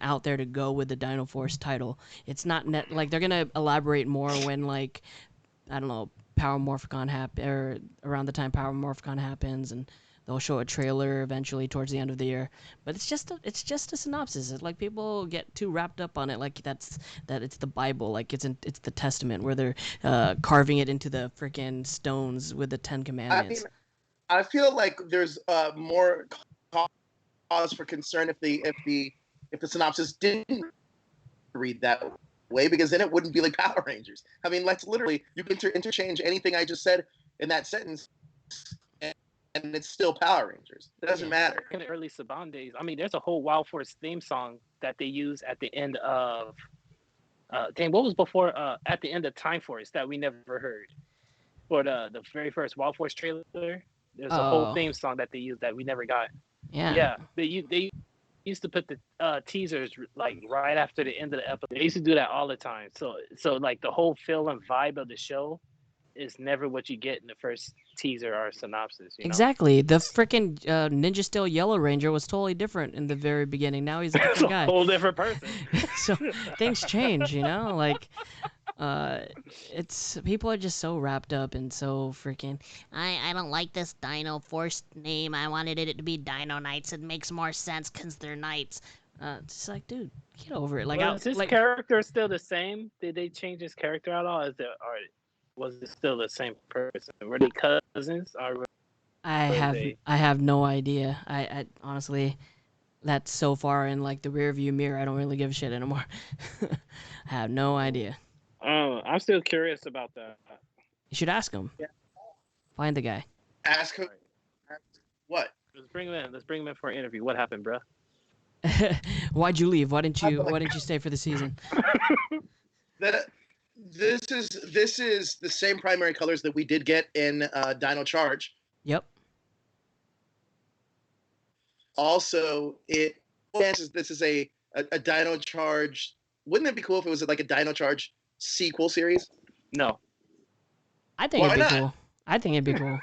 K: out there to go with the Dino Force title. It's not like they're gonna elaborate more when like I don't know Power Morphicon or around the time Power Morphicon happens, and they'll show a trailer eventually towards the end of the year. But it's just a synopsis. It's like people get too wrapped up on it, like that it's the Bible, like it's the Testament where they're carving it into the freaking stones with the Ten Commandments.
I: I feel like there's more cause for concern if the synopsis didn't read that way, because then it wouldn't be like Power Rangers. I mean, let's literally you can interchange anything I just said in that sentence, and it's still Power Rangers. It doesn't matter.
J: In the early Saban days, I mean, there's a whole Wild Force theme song that they use at the end of what was before at the end of Time Force that we never heard for the very first Wild Force trailer. There's a whole theme song that they used that we never got.
K: Yeah.
J: They used to put the teasers like right after the end of the episode. They used to do that all the time. So like the whole feel and vibe of the show is never what you get in the first teaser or synopsis. You know?
K: Exactly. The freaking Ninja Steel Yellow Ranger was totally different in the very beginning. Now he's a different guy.
J: A whole different person.
K: So things change, you know? Like it's people are just so wrapped up and so freaking
L: I don't like this Dino Force name. I wanted it to be Dino Knights. It makes more sense because they're knights. It's just like, dude, get over it. Like,
J: is his character still the same? Did they change his character at all? Was it still the same person? Were they cousins? Or
K: I have no idea. I honestly, that's so far in like the rear view mirror. I don't really give a shit anymore. I have no idea.
J: I'm still curious about that.
K: You should ask him.
I: Yeah.
K: Find the guy.
I: Ask him. What?
J: Let's bring him in. Let's bring him in for an interview. What happened, bro?
K: Why'd you leave? Why didn't you stay for the season?
I: This is the same primary colors that we did get in Dino Charge.
K: Yep.
I: Also, this is a Dino Charge. Wouldn't it be cool if it was like a Dino Charge sequel series?
J: No.
K: I think it'd be cool. I think it'd be cool.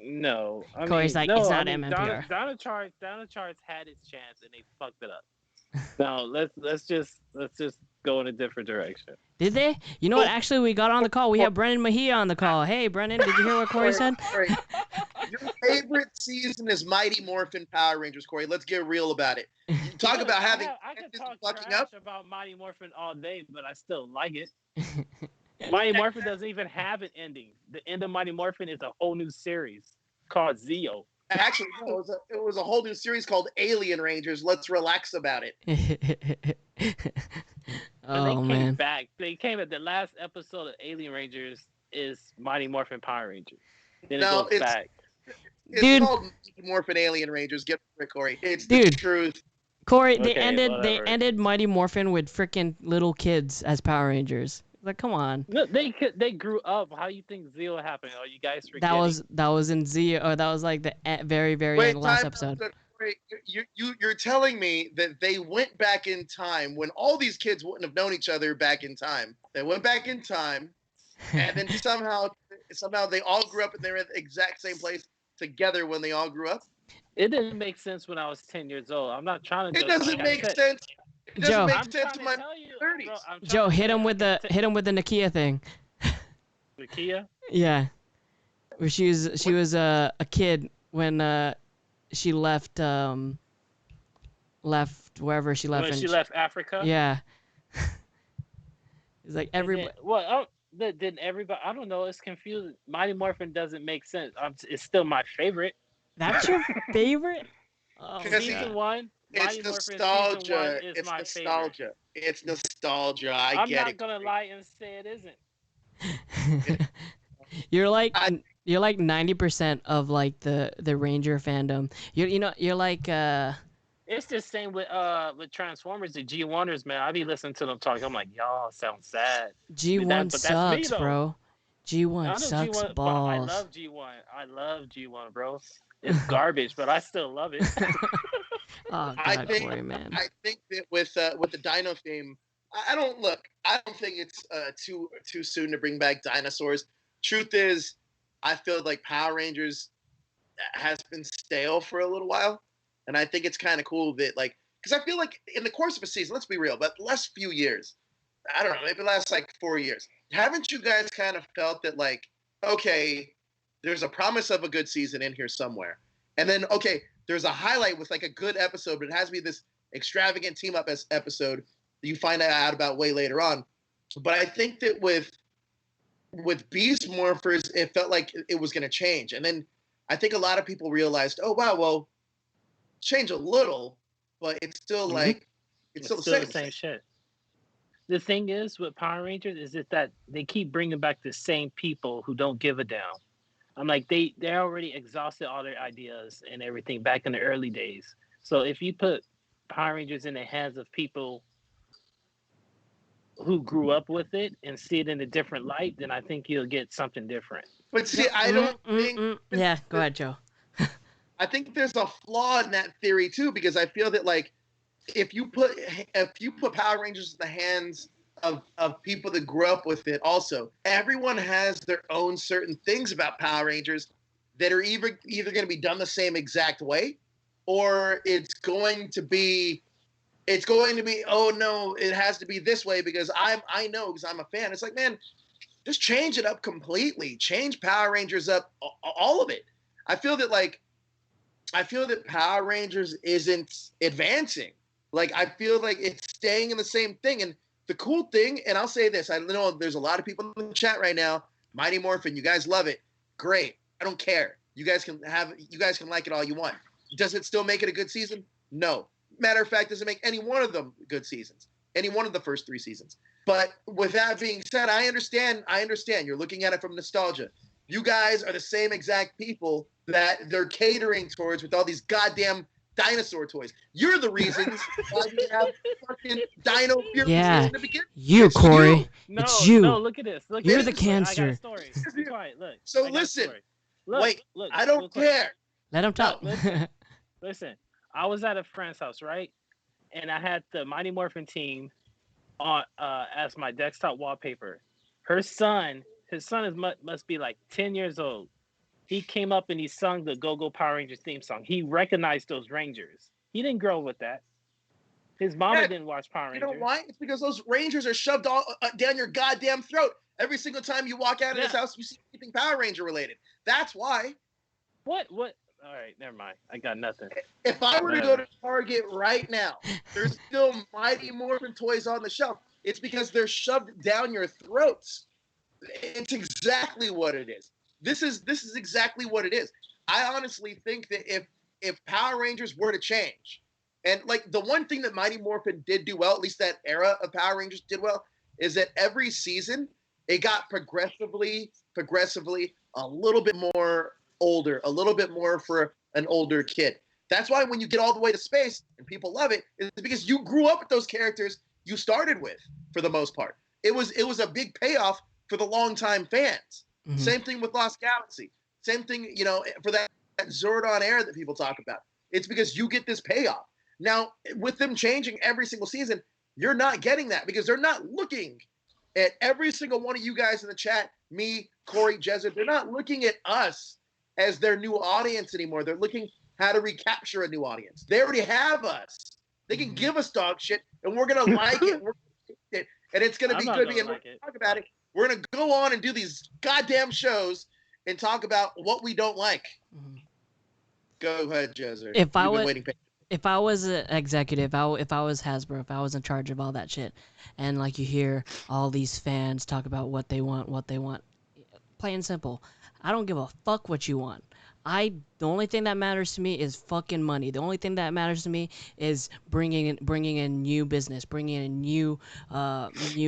J: No.
K: Corey's like, it's not MMPR.
J: Dino Charge had its chance and they fucked it up. No, let's just go in a different direction.
K: Did they? You know what? Actually, we got on the call. We have Brennan Mejia on the call. Hey, Brennan, did you hear what Corey said?
I: Your favorite season is Mighty Morphin Power Rangers, Corey. Let's get real about it. Talk about having.
J: I could talk trash about Mighty Morphin all day, but I still like it. Mighty Morphin doesn't even have an ending. The end of Mighty Morphin is a whole new series called Zeo.
I: Actually, no, it was a whole new series called Alien Rangers. Let's relax about it.
K: Oh, man.
J: Back. They came at the last episode of Alien Rangers is Mighty Morphin Power Rangers. Then it goes back.
I: It's called Mighty Morphin Alien Rangers. Get it, Corey. It's the truth.
K: Corey, they ended Mighty Morphin with freaking little kids as Power Rangers. Like, come on.
J: No, they grew up. How do you think Zeo happened? Are you guys forgetting?
K: That was in Zeo. Or that was like the very end last episode.
I: You're telling me that they went back in time when all these kids wouldn't have known each other back in time. They went back in time, and then somehow they all grew up and they were at the exact same place together when they all grew up.
J: It didn't make sense when I was 10 years old. I'm not trying to.
I: It doesn't make sense. It It doesn't
K: Joe.
I: make sense in my 30s.
K: Joe, hit him with the Nakia thing.
J: Nakia?
K: Yeah. Where she was a kid when she left wherever she left.
J: When she left Africa?
K: Yeah. It's like everybody.
J: Did everybody? I don't know. It's confusing. Mighty Morphin doesn't make sense. It's still my favorite.
K: That's your favorite? Oh,
J: season one.
I: It's nostalgia. It's nostalgia. It's nostalgia. I get it.
J: I'm not gonna lie and say it isn't.
K: You're like 90% of like the Ranger fandom. You're like
J: It's the same with Transformers, the G1ers, man. I be listening to them talk. I'm like, y'all sound sad.
K: G1 sucks, bro. G1 sucks
J: G1,
K: balls.
J: I love G1. I love G1, bro. It's garbage, but I still love it.
K: Oh God, Corey, man.
I: I think that with the Dino theme, I don't think it's too soon to bring back dinosaurs. Truth is, I feel like Power Rangers has been stale for a little while. And I think it's kind of cool that, like, because I feel like in the course of a season, let's be real, but the last few years, I don't know, maybe the last like 4 years, haven't you guys kind of felt that, like, okay, there's a promise of a good season in here somewhere. And then, okay, there's a highlight with like a good episode, but it has to be this extravagant team up episode that you find out about way later on. But I think that with Beast Morphers, it felt like it was going to change. And then I think a lot of people realized, oh, wow, well, change a little, but it's still like it's still the same
J: shit. The thing is with Power Rangers is that they keep bringing back the same people who don't give a damn. I'm like they already exhausted all their ideas and everything back in the early days. So if you put Power Rangers in the hands of people who grew up with it and see it in a different light, then I think you'll get something different.
I: But see, I don't think.
K: Yeah, go ahead, Joe.
I: I think there's a flaw in that theory too, because I feel that like if you put Power Rangers in the hands of people that grew up with it, also everyone has their own certain things about Power Rangers that are either going to be done the same exact way, or it's going to be oh no, it has to be this way because I know because I'm a fan. It's like, man, just change it up completely. Change Power Rangers up, all of it. I feel that Power Rangers isn't advancing. Like, I feel like it's staying in the same thing. And the cool thing, and I'll say this, I know there's a lot of people in the chat right now, Mighty Morphin, you guys love it. Great. I don't care. You guys can like it all you want. Does it still make it a good season? No. Matter of fact, does it make any one of them good seasons? Any one of the first 3 seasons? But with that being said, I understand. You're looking at it from nostalgia. You guys are the same exact people that they're catering towards with all these goddamn dinosaur toys. You're the reasons why we have fucking Dino Fury
K: Yeah,
I: to begin.
K: you, Corey.
J: No,
K: it's you.
J: No, look at this.
K: You're
J: at
K: the
J: this.
K: cancer.
J: I got stories. Be quiet. Look.
I: So listen. Wait.
J: Look,
I: I don't care.
K: Let him talk.
J: Listen. I was at a friend's house, right? And I had the Mighty Morphin team on as my desktop wallpaper. His son must be like 10 years old. He came up and he sung the Go-Go Power Rangers theme song. He recognized those Rangers. He didn't grow up with that. His mama didn't watch Power Rangers.
I: You know why? It's because those Rangers are shoved all down your goddamn throat. Every single time you walk out of this house, you see anything Power Ranger related. That's why.
J: What? All right, never mind. I got nothing.
I: If I were to go to Target right now, there's still Mighty Morphin toys on the shelf. It's because they're shoved down your throats. It's exactly what it is. This is exactly what it is. I honestly think that if Power Rangers were to change, and like the one thing that Mighty Morphin did do well, at least that era of Power Rangers did well, is that every season it got progressively a little bit more older, a little bit more for an older kid. That's why when you get all the way to space and people love it, it's because you grew up with those characters you started with for the most part. It was a big payoff for the longtime fans. Mm-hmm. Same thing with Lost Galaxy. Same thing, for that Zordon era that people talk about. It's because you get this payoff. Now, with them changing every single season, you're not getting that because they're not looking at every single one of you guys in the chat, me, Corey, Jezer. They're not looking at us as their new audience anymore. They're looking how to recapture a new audience. They already have us. They can give us dog shit and we're gonna like it. We're gonna like it, and it's gonna be good. And we're gonna talk about it. We're gonna go on and do these goddamn shows and talk about what we don't like.
K: Mm-hmm.
I: Go ahead, Jezer.
K: If I was an executive, if I was Hasbro, if I was in charge of all that shit, and like you hear all these fans talk about what they want, plain and simple, I don't give a fuck what you want. The only thing that matters to me is fucking money. The only thing that matters to me is bringing in new business, bringing in new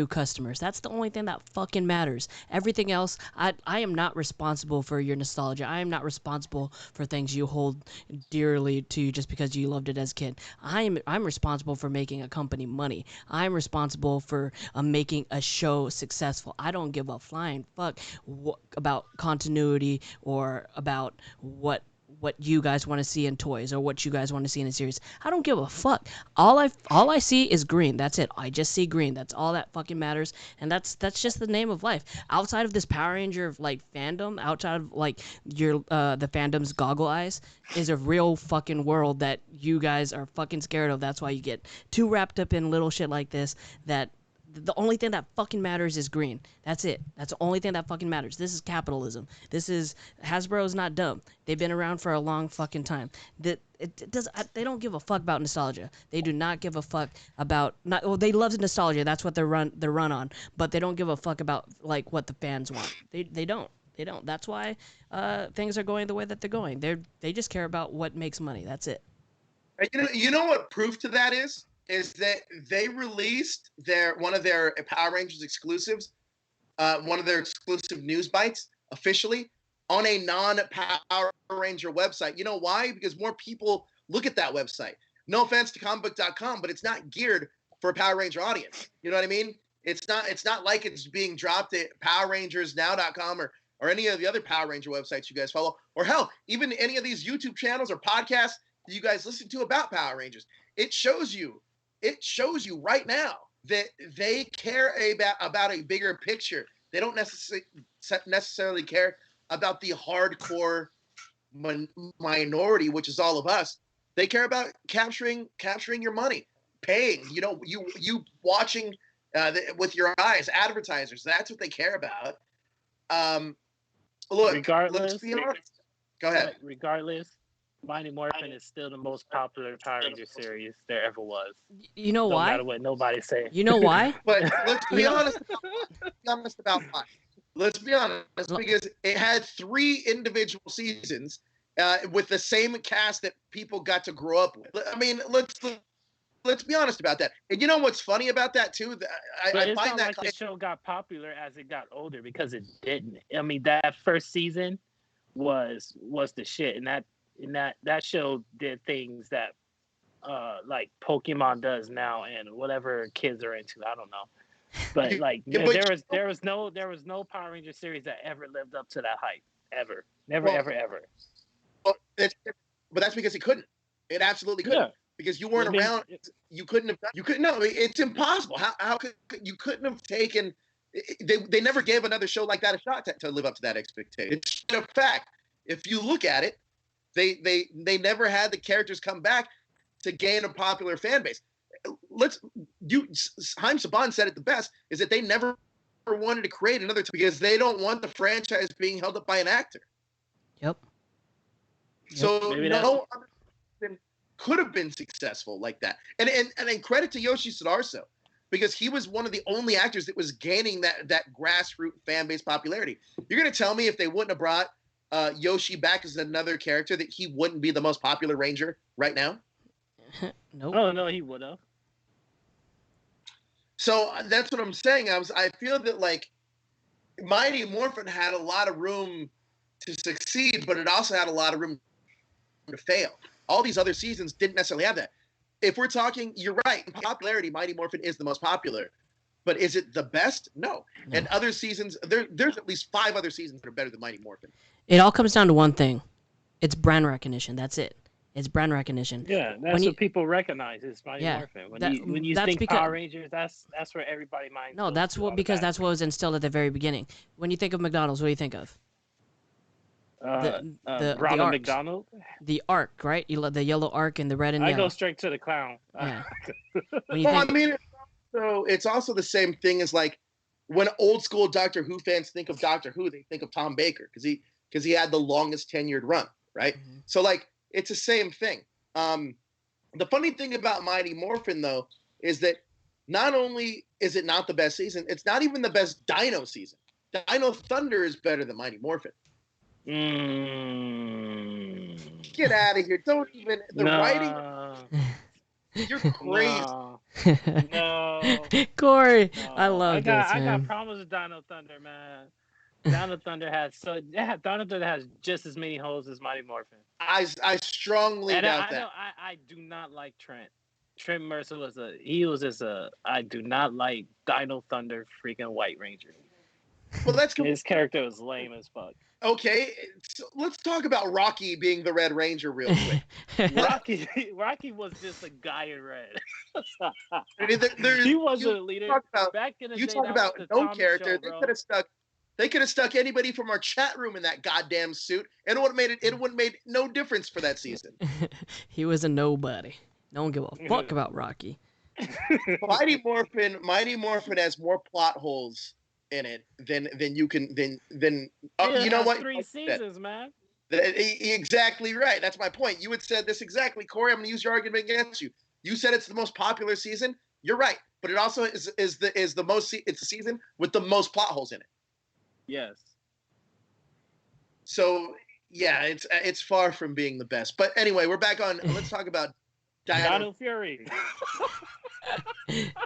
K: customers. That's the only thing that fucking matters. Everything else, I am not responsible for your nostalgia. I am not responsible for things you hold dearly to you just because you loved it as a kid. I'm responsible for making a company money. I'm responsible for making a show successful. I don't give a flying fuck about continuity or about what you guys want to see in toys or what you guys want to see in a series. I don't give a fuck. All I see is green. That's it. I just see green. That's all that fucking matters. And that's just the name of life. Outside of this Power Ranger like fandom, outside of like your the fandom's goggle eyes, is a real fucking world that you guys are fucking scared of. That's why you get too wrapped up in little shit like this that the only thing that fucking matters is green. That's it. That's the only thing that fucking matters. This is capitalism. Hasbro is not dumb. They've been around for a long fucking time. They don't give a fuck about nostalgia. They do not give a fuck about they love nostalgia. That's what they're run on. But they don't give a fuck about like what the fans want. They don't. That's why things are going the way that they're going. They just care about what makes money. That's it.
I: You know what proof to that is that they released one of their Power Rangers exclusives, one of their exclusive news bites officially on a non-Power Ranger website. You know why? Because more people look at that website. No offense to comicbook.com, but it's not geared for a Power Ranger audience. You know what I mean? It's not like it's being dropped at PowerRangersNow.com or any of the other Power Ranger websites you guys follow, or hell, even any of these YouTube channels or podcasts that you guys listen to about Power Rangers. It shows you right now that they care about a bigger picture. They don't necessarily care about the hardcore minority, which is all of us. They care about capturing your money, paying. You watching with your eyes, advertisers. That's what they care about. Look,
J: regardless,
I: let's be honest. Go ahead.
J: Regardless, Mighty Morphin is still the most popular Power Ranger series there ever was.
K: You know why?
J: No matter what nobody says.
K: You know why?
I: But let's be honest about why. Let's be honest, because it had 3 individual seasons with the same cast that people got to grow up with. I mean, let's be honest about that. And you know what's funny about that too? I
J: it's
I: find
J: not
I: that
J: like the show got popular as it got older, because it didn't. I mean, that first season was the shit, and that show did things that like Pokemon does now and whatever kids are into. I don't know. But like there was no Power Ranger series that ever lived up to that hype. Ever. Never, ever.
I: Well, but that's because it couldn't. It absolutely couldn't.
J: Yeah.
I: Because you weren't around. You couldn't. No, it's impossible. How could you couldn't have taken? They never gave another show like that a shot to live up to that expectation. It's a fact. If you look at it, they never had the characters come back to gain a popular fan base. Haim Saban said it the best, is that they never wanted to create another because they don't want the franchise being held up by an actor.
K: Yep.
I: So no other could have been successful like that. And credit to Yoshi Sudarso, because he was one of the only actors that was gaining that grassroots fan base popularity. You're gonna tell me if they wouldn't have brought Yoshi back as another character that he wouldn't be the most popular Ranger right now?
K: Nope.
J: Oh no, he would have.
I: So that's what I'm saying. I feel that like Mighty Morphin had a lot of room to succeed, but it also had a lot of room to fail. All these other seasons didn't necessarily have that. If we're talking, you're right, in popularity, Mighty Morphin is the most popular. But is it the best? No. And other seasons, there's at least 5 other seasons that are better than Mighty Morphin.
K: It all comes down to one thing. It's brand recognition. That's it. It's brand recognition.
J: Yeah, that's what people recognize is Mighty Morphin. When you think Power Rangers, that's where everybody minds.
K: No, that's what was instilled at the very beginning. When you think of McDonald's, what do you think of? The
J: Ronald
K: arcs.
J: McDonald.
K: The arc, right? You love the yellow arc and the red and
J: I
K: yellow.
J: go straight to the clown.
K: Yeah.
I: I mean, it's also the same thing as like when old school Doctor Who fans think of Doctor Who, they think of Tom Baker because he had the longest tenured run, right? Mm-hmm. So like it's the same thing. The funny thing about Mighty Morphin though is that not only is it not the best season, it's not even the best Dino season. Dino Thunder is better than Mighty Morphin. Get out of here! Don't even writing. You're crazy.
J: No.
K: Corey,
J: no.
K: I love this,
J: I
K: man.
J: got problems with Dino Thunder, man. Dino Thunder has just as many holes as Mighty Morphin.
I: I strongly doubt that.
J: I do not like Trent. Trent Mercer I do not like Dino Thunder freaking White Ranger.
I: Well,
J: his character was lame as fuck.
I: Okay, so let's talk about Rocky being the Red Ranger real quick.
J: Rocky was just a guy in red.
I: He
J: wasn't a leader. Back in the day,
I: talk about no character. They could have stuck anybody from our chat room in that goddamn suit, and it would have made no difference for that season.
K: He was a nobody. No one give a fuck about Rocky.
I: Mighty Morphin has more plot holes in it than you can you know what?
J: 3 seasons, man.
I: Exactly right. That's my point. You had said this exactly, Corey. I'm going to use your argument against you. You said it's the most popular season. You're right, but it also is the most. It's the season with the most plot holes in it.
J: Yes.
I: So yeah, it's far from being the best. But anyway, we're back on. Let's talk about
J: Dino Fury.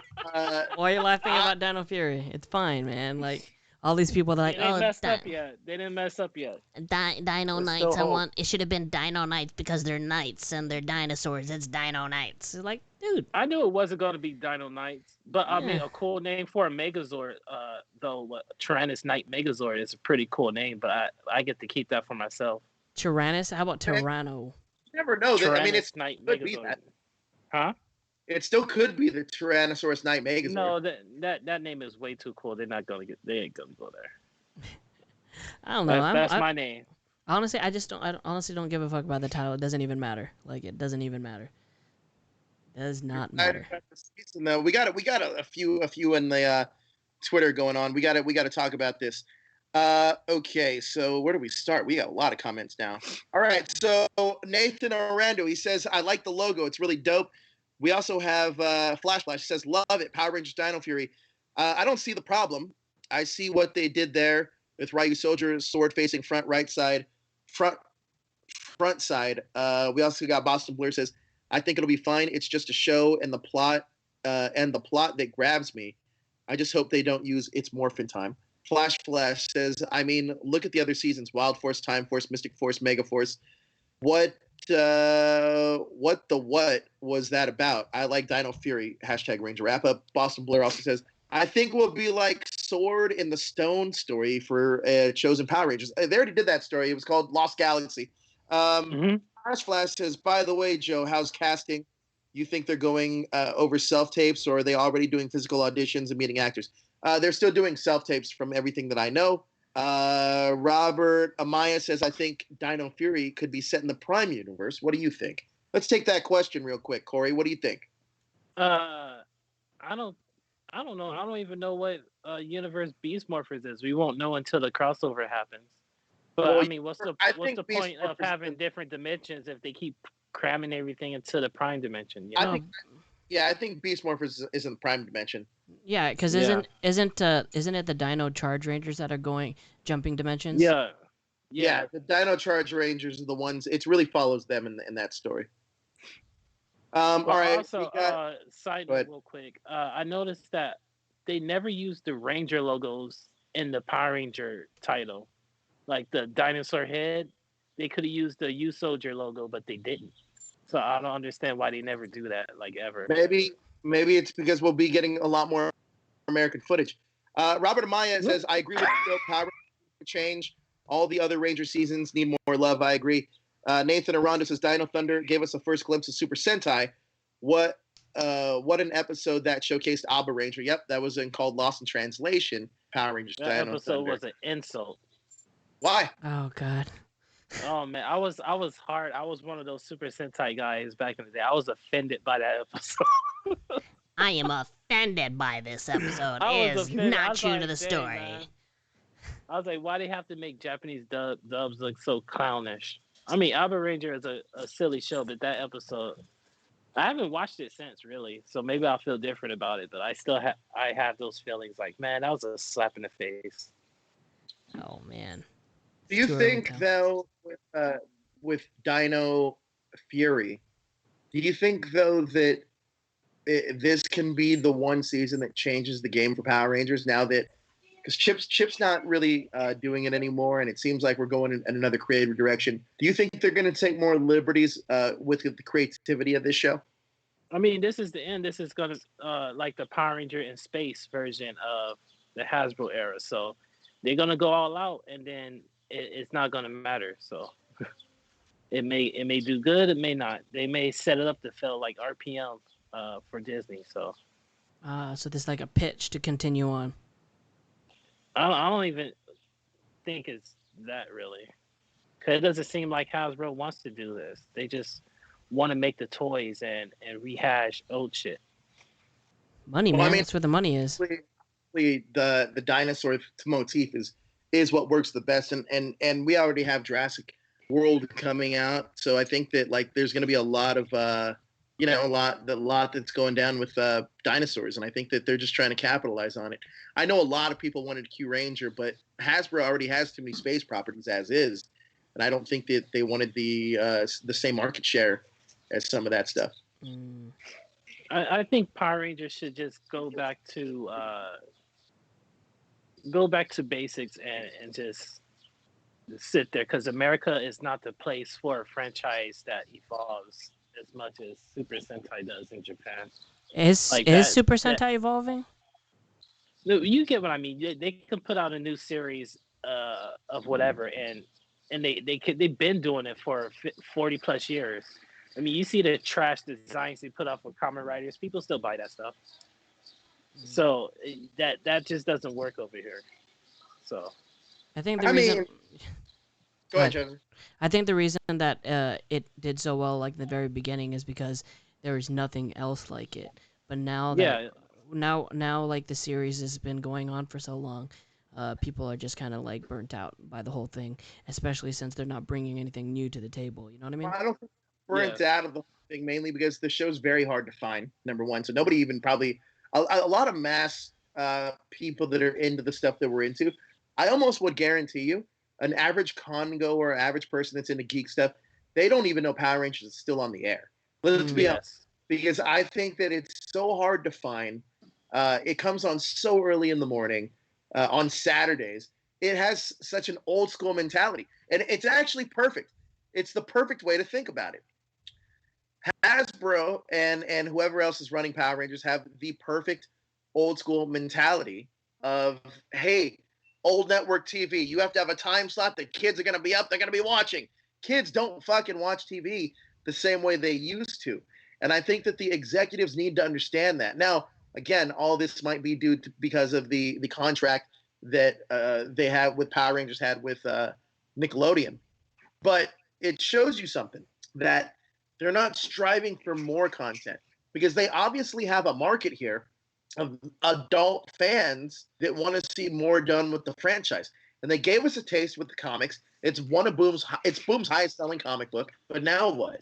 K: Why are you laughing about Dino Fury? It's fine, man. Like all these people, they're like,
J: they didn't mess up yet.
L: Dino Knights. It should have been Dino Knights because they're knights and they're dinosaurs. It's Dino Knights. It's like, dude.
J: I knew it wasn't going to be Dino Knights, but I mean, a cool name for a Megazord, though. Tyrannus Knight Megazord is a pretty cool name, but I get to keep that for myself.
K: Tyrannus? How about Tyranno?
I: You never know. I mean, it's
J: Knight
I: could be that.
J: Huh?
I: It still could be the Tyrannosaurus Knight Megazord.
J: No, that name is way too cool. They ain't gonna go there.
K: I don't know.
J: That's my name.
K: Honestly, I honestly don't give a fuck about the title. It doesn't even matter. Like, it doesn't even matter. It does not matter.
I: No, we got a few in the Twitter going on. We got to talk about this. Okay, so where do we start? We got a lot of comments now. All right, so Nathan Orlando, he says, I like the logo. It's really dope. We also have Flash. He says, love it. Power Rangers Dino Fury. I don't see the problem. I see what they did there with Ryu Soldier, sword facing front side. We also got Boston Blair says, I think it'll be fine. It's just a show and the plot that grabs me. I just hope they don't use It's Morphin Time. Flash says, I mean, look at the other seasons. Wild Force, Time Force, Mystic Force, Mega Force. What was that about? I like Dino Fury. # Ranger Wrap Up. Boston Blair also says, I think we'll be like Sword in the Stone story for Chosen Power Rangers. They already did that story. It was called Lost Galaxy. Flash says, by the way, Joe, how's casting? You think they're going over self-tapes, or are they already doing physical auditions and meeting actors? They're still doing self-tapes from everything that I know. Robert Amaya says, I think Dino Fury could be set in the Prime universe. What do you think? Let's take that question real quick, Corey. What do you think?
J: I don't know. I don't even know what universe Beast Morphers is. We won't know until the crossover happens. But well, I mean, what's the point of having different dimensions if they keep cramming everything into the Prime dimension? You know?
I: I think Beast Morphers is in the Prime dimension.
K: Yeah, because isn't it the Dino Charge Rangers that are jumping dimensions?
I: Yeah, the Dino Charge Rangers are the ones. It really follows them in that story. All right.
J: Also, side note real quick. I noticed that they never used the Ranger logos in the Power Ranger title. Like the dinosaur head, they could have used the U Soldier logo, but they didn't. So I don't understand why they never do that, like ever.
I: Maybe it's because we'll be getting a lot more American footage. Robert Amaya says, I agree with you. Power Rangers change. All the other Ranger seasons need more love. I agree. Nathan Aranda says, Dino Thunder gave us a first glimpse of Super Sentai. What an episode that showcased Alba Ranger. Yep, that was called Lost in Translation. Power Rangers
J: that
I: Dino
J: episode
I: Thunder.
J: Was an insult.
I: Why?
K: Oh, God.
J: Oh man, I was hard. I was one of those Super Sentai guys back in the day. I was offended by that episode.
L: I am offended by this episode.
J: I
L: It
J: was
L: is
J: offended. I
L: not
J: was
L: true
J: like,
L: to the
J: dang,
L: story.
J: man. I was like, why they have to make Japanese dubs look so clownish? I mean, Alba Ranger is a silly show, but that episode, I haven't watched it since really, so maybe I'll feel different about it. But I still have those feelings like, man, that was a slap in the face.
K: Oh man.
I: Do you think though, with Dino Fury, do you think though that this can be the one season that changes the game for Power Rangers now that because Chip's not really doing it anymore, and it seems like we're going in another creative direction. Do you think they're going to take more liberties with the creativity of this show?
J: I mean, this is the end. This is going to like the Power Ranger in space version of the Hasbro era. So they're going to go all out, and then it's not going to matter. So it may do good, it may not. They may set it up to feel like RPM for Disney. So
K: so there's like a pitch to continue on.
J: I don't even think it's that really, because it doesn't seem like Hasbro wants to do this. They just want to make the toys and rehash old shit.
K: Money, man. I mean, that's where the money is.
I: The dinosaur motif is what works the best, and we already have Jurassic World coming out, so I think that like there's going to be a lot of a lot that's going down with dinosaurs, and I think that they're just trying to capitalize on it. I know a lot of people wanted Q Ranger, but Hasbro already has too many space properties as is, and I don't think that they wanted the same market share as some of that stuff.
J: I think Power Rangers should just go back to basics and just sit there, because America is not the place for a franchise that evolves as much as Super Sentai does in Japan.
K: Is Super Sentai evolving?
J: No, you get what I mean. They can put out a new series of whatever, and they've been doing it for 40 plus years. I mean, you see the trash designs they put up for Kamen Riders. People still buy that stuff. So that just doesn't work over here. So
K: I think the reason.
I: Go ahead, Trevor.
K: I think the reason that it did so well, like in the very beginning, is because there was nothing else like it. But now that now like the series has been going on for so long, people are just kind of like burnt out by the whole thing, especially since they're not bringing anything new to the table. You know what I mean?
I: Well, I don't think burnt out of the whole thing, mainly because the show's very hard to find. Number one, so nobody even probably a lot of mass people that are into the stuff that we're into. I almost would guarantee you, an average Congo or average person that's into geek stuff, they don't even know Power Rangers is still on the air. Let's be honest, because I think that it's so hard to find. It comes on so early in the morning on Saturdays. It has such an old school mentality, and it's actually perfect. It's the perfect way to think about it. Hasbro and whoever else is running Power Rangers have the perfect old school mentality of, hey, old network TV, you have to have a time slot that kids are going to be up, they're going to be watching. Kids don't fucking watch TV the same way they used to. And I think that the executives need to understand that. Now, again, all this might be due to because of the contract that they have with Power Rangers had with Nickelodeon. But it shows you something, that they're not striving for more content, because they obviously have a market here of adult fans that want to see more done with the franchise. And they gave us a taste with the comics. It's Boom's highest selling comic book. But now what?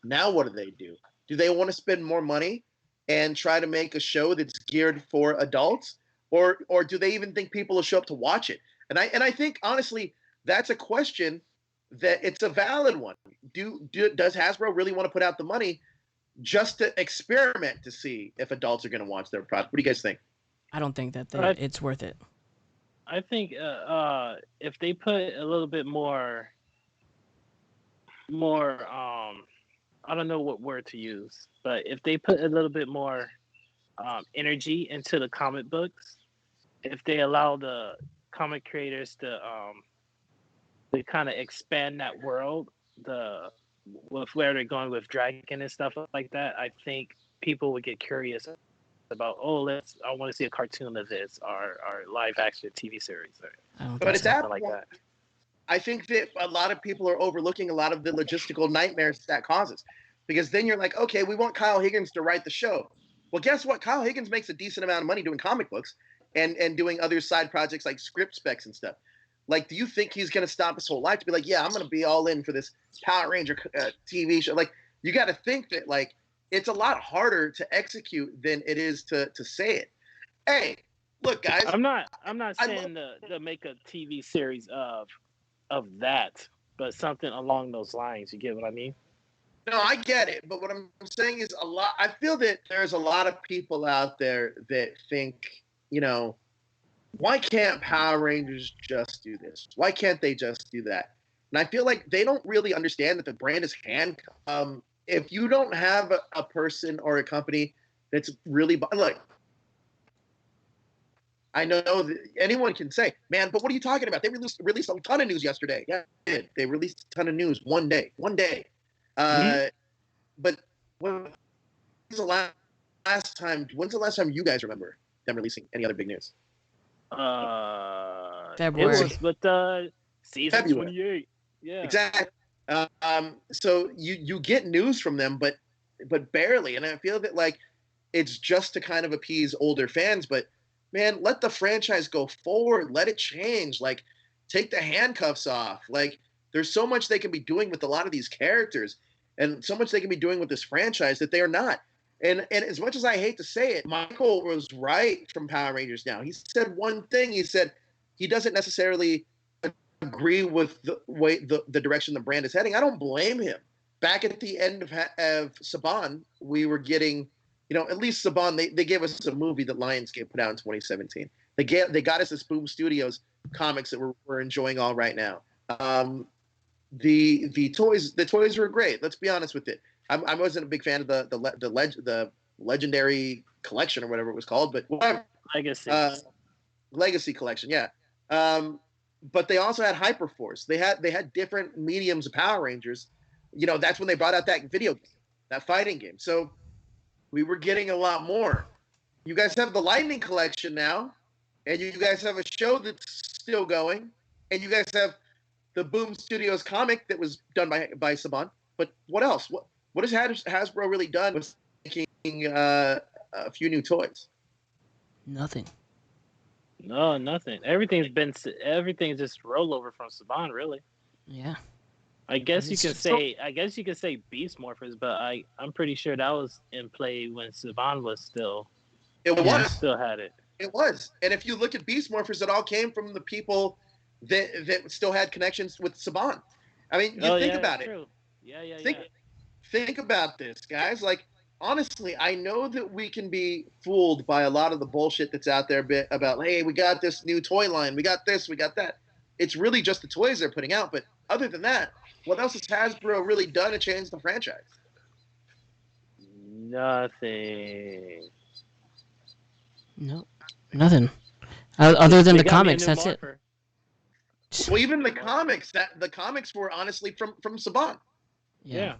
I: Now what do? Do they want to spend more money and try to make a show that's geared for adults? Or do they even think people will show up to watch it? And I think, honestly, that's a question that it's a valid one. Does Hasbro really want to put out the money just to experiment to see if adults are going to watch their product? What do you guys think?
K: I don't think that it's worth it.
J: I think if they put a little bit more, I don't know what word to use, but if they put a little bit more energy into the comic books, if they allow the comic creators to kind of expand that world, with where they're going with Drakkon and stuff like that, I think people would get curious about, I want to see a cartoon of this or live action TV series, or
I: but it's
J: something like that.
I: I think that a lot of people are overlooking a lot of the logistical nightmares that causes. Because then you're like, okay, we want Kyle Higgins to write the show. Well, guess what? Kyle Higgins makes a decent amount of money doing comic books and doing other side projects like script specs and stuff. Like, do you think he's going to stop his whole life to be like, yeah, I'm going to be all in for this Power Ranger TV show? Like, you got to think that, like, it's a lot harder to execute than it is to say it. Hey, look, guys.
J: I'm not saying to make a TV series of that, but something along those lines. You get what I mean?
I: No, I get it, but what I'm saying is I feel that there's a lot of people out there that think, you know, why can't Power Rangers just do this? Why can't they just do that? And I feel like they don't really understand that the brand is handcuffed. If you don't have a person or a company that's really look, I know that anyone can say, man, but what are you talking about? They released a ton of news yesterday. Yeah, they did. They released a ton of news one day. But when's the last time you guys remember them releasing any other big news?
K: February.
J: It was with season
I: February.
J: 28. Yeah.
I: Exactly. So you get news from them, but barely. And I feel that, like, it's just to kind of appease older fans. But man, let the franchise go forward. Let it change. Like, take the handcuffs off. Like, there's so much they can be doing with a lot of these characters, and so much they can be doing with this franchise that they are not. And as much as I hate to say it, Michael was right from Power Rangers Now. He said one thing. He said he doesn't necessarily agree with the way the direction the brand is heading. I don't blame him. Back at the end of Saban, we were getting, you know, at least Saban, they gave us a movie that Lionsgate put out in 2017. They got us this Boom Studios comics that we're enjoying all right now. The toys were great. Let's be honest with it. I wasn't a big fan of the legendary collection or whatever it was called, but whatever. Legacy collection, yeah. But they also had Hyperforce. They had different mediums of Power Rangers. You know, that's when they brought out that video game, that fighting game. So we were getting a lot more. You guys have the Lightning collection now, and you guys have a show that's still going, and you guys have the Boom Studios comic that was done by Saban. But what else? What has Hasbro really done with making a few new toys?
K: Nothing.
J: No, nothing. Everything's just rollover from Saban, really.
K: Yeah.
J: I guess you could say Beast Morphers, but I'm pretty sure that was in play when Saban was still.
I: It was.
J: Still had it.
I: It was. And if you look at Beast Morphers, it all came from the people that still had connections with Saban. I mean, think about it.
J: True. Yeah.
I: Think about this, guys. Like, honestly, I know that we can be fooled by a lot of the bullshit that's out there about, hey, we got this new toy line, we got this, we got that. It's really just the toys they're putting out. But other than that, what else has Hasbro really done to change the franchise?
J: Nothing.
K: No, nothing. Other than the comics, that's
J: Morpher.
K: it.
I: Well, even the comics were honestly from Saban.
K: Yeah.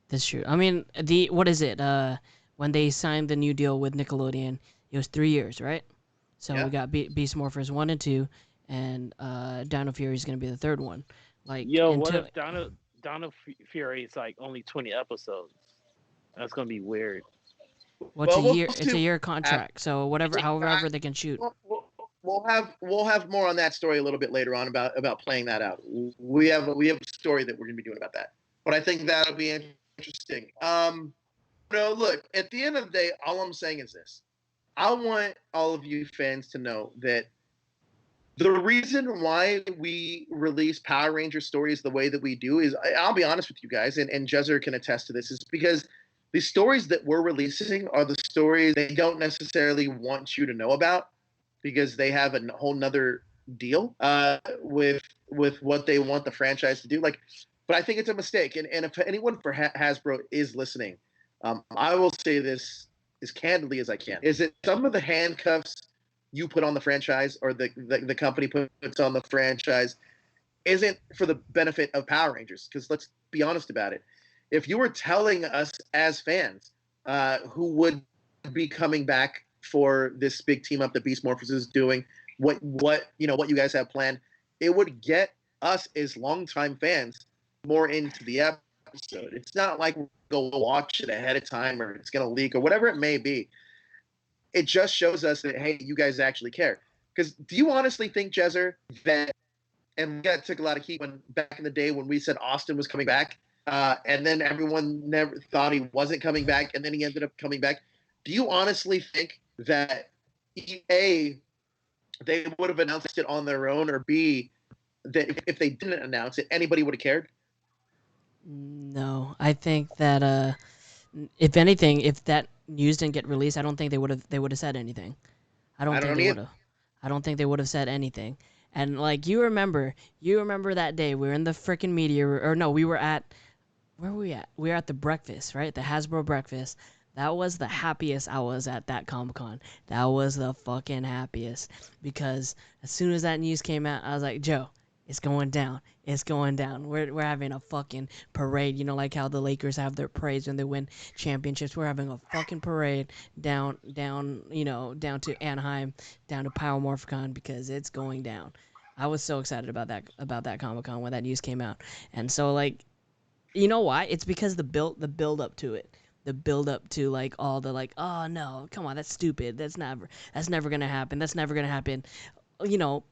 K: That's true. I mean, what is it? When they signed the new deal with Nickelodeon, it was 3 years, right? So we got Beast Morphers 1 and 2, and Dino Fury is gonna be the third one. Like,
J: what if Dino Fury is like only 20 episodes? That's gonna be weird.
K: Well, it's a year. It's a year contract. So however they can shoot.
I: We'll have more on that story a little bit later on about playing that out. We have a story that we're gonna be doing about that. But I think that'll be interesting. Look, at the end of the day, all I'm saying is this. I want all of you fans to know that the reason why we release Power Ranger stories the way that we do is, I'll be honest with you guys, and Jezer can attest to this, is because the stories that we're releasing are the stories they don't necessarily want you to know about because they have a whole nother deal with what they want the franchise to do. Like, but I think it's a mistake. And if anyone for Hasbro is listening, I will say this as candidly as I can, is that some of the handcuffs you put on the franchise or the company puts on the franchise isn't for the benefit of Power Rangers. Because let's be honest about it. If you were telling us as fans who would be coming back for this big team up that Beast Morphers is doing, what you guys have planned, it would get us as longtime fans more into the episode. It's not like we'll go watch it ahead of time or it's going to leak or whatever it may be. It just shows us that, hey, you guys actually care. Because do you honestly think, Jezzer, that, and we took a lot of heat when back in the day when we said Austin was coming back, and then everyone never thought he wasn't coming back, and then he ended up coming back. Do you honestly think that, A, they would have announced it on their own, or B, that if they didn't announce it, anybody would have cared?
K: No, I think that if anything, if that news didn't get released, I don't think they would have said anything. I don't think they would have. I don't think they would have said anything. And like you remember that day we were in the freaking media, or no, we were at, where were we at? We were at the breakfast, right? The Hasbro breakfast. That was the happiest I was at that Comic-Con. That was the fucking happiest, because as soon as that news came out, I was like, Joe, it's going down. It's going down. We're having a fucking parade. You know, like how the Lakers have their parades when they win championships. We're having a fucking parade down to Anaheim, down to Power Morphicon, because it's going down. I was so excited about that Comic-Con when that news came out. And so, like, you know why? It's because the build up to it. The build up to, like, all the, like, oh no, come on, that's stupid. That's never gonna happen. That's never gonna happen. You know,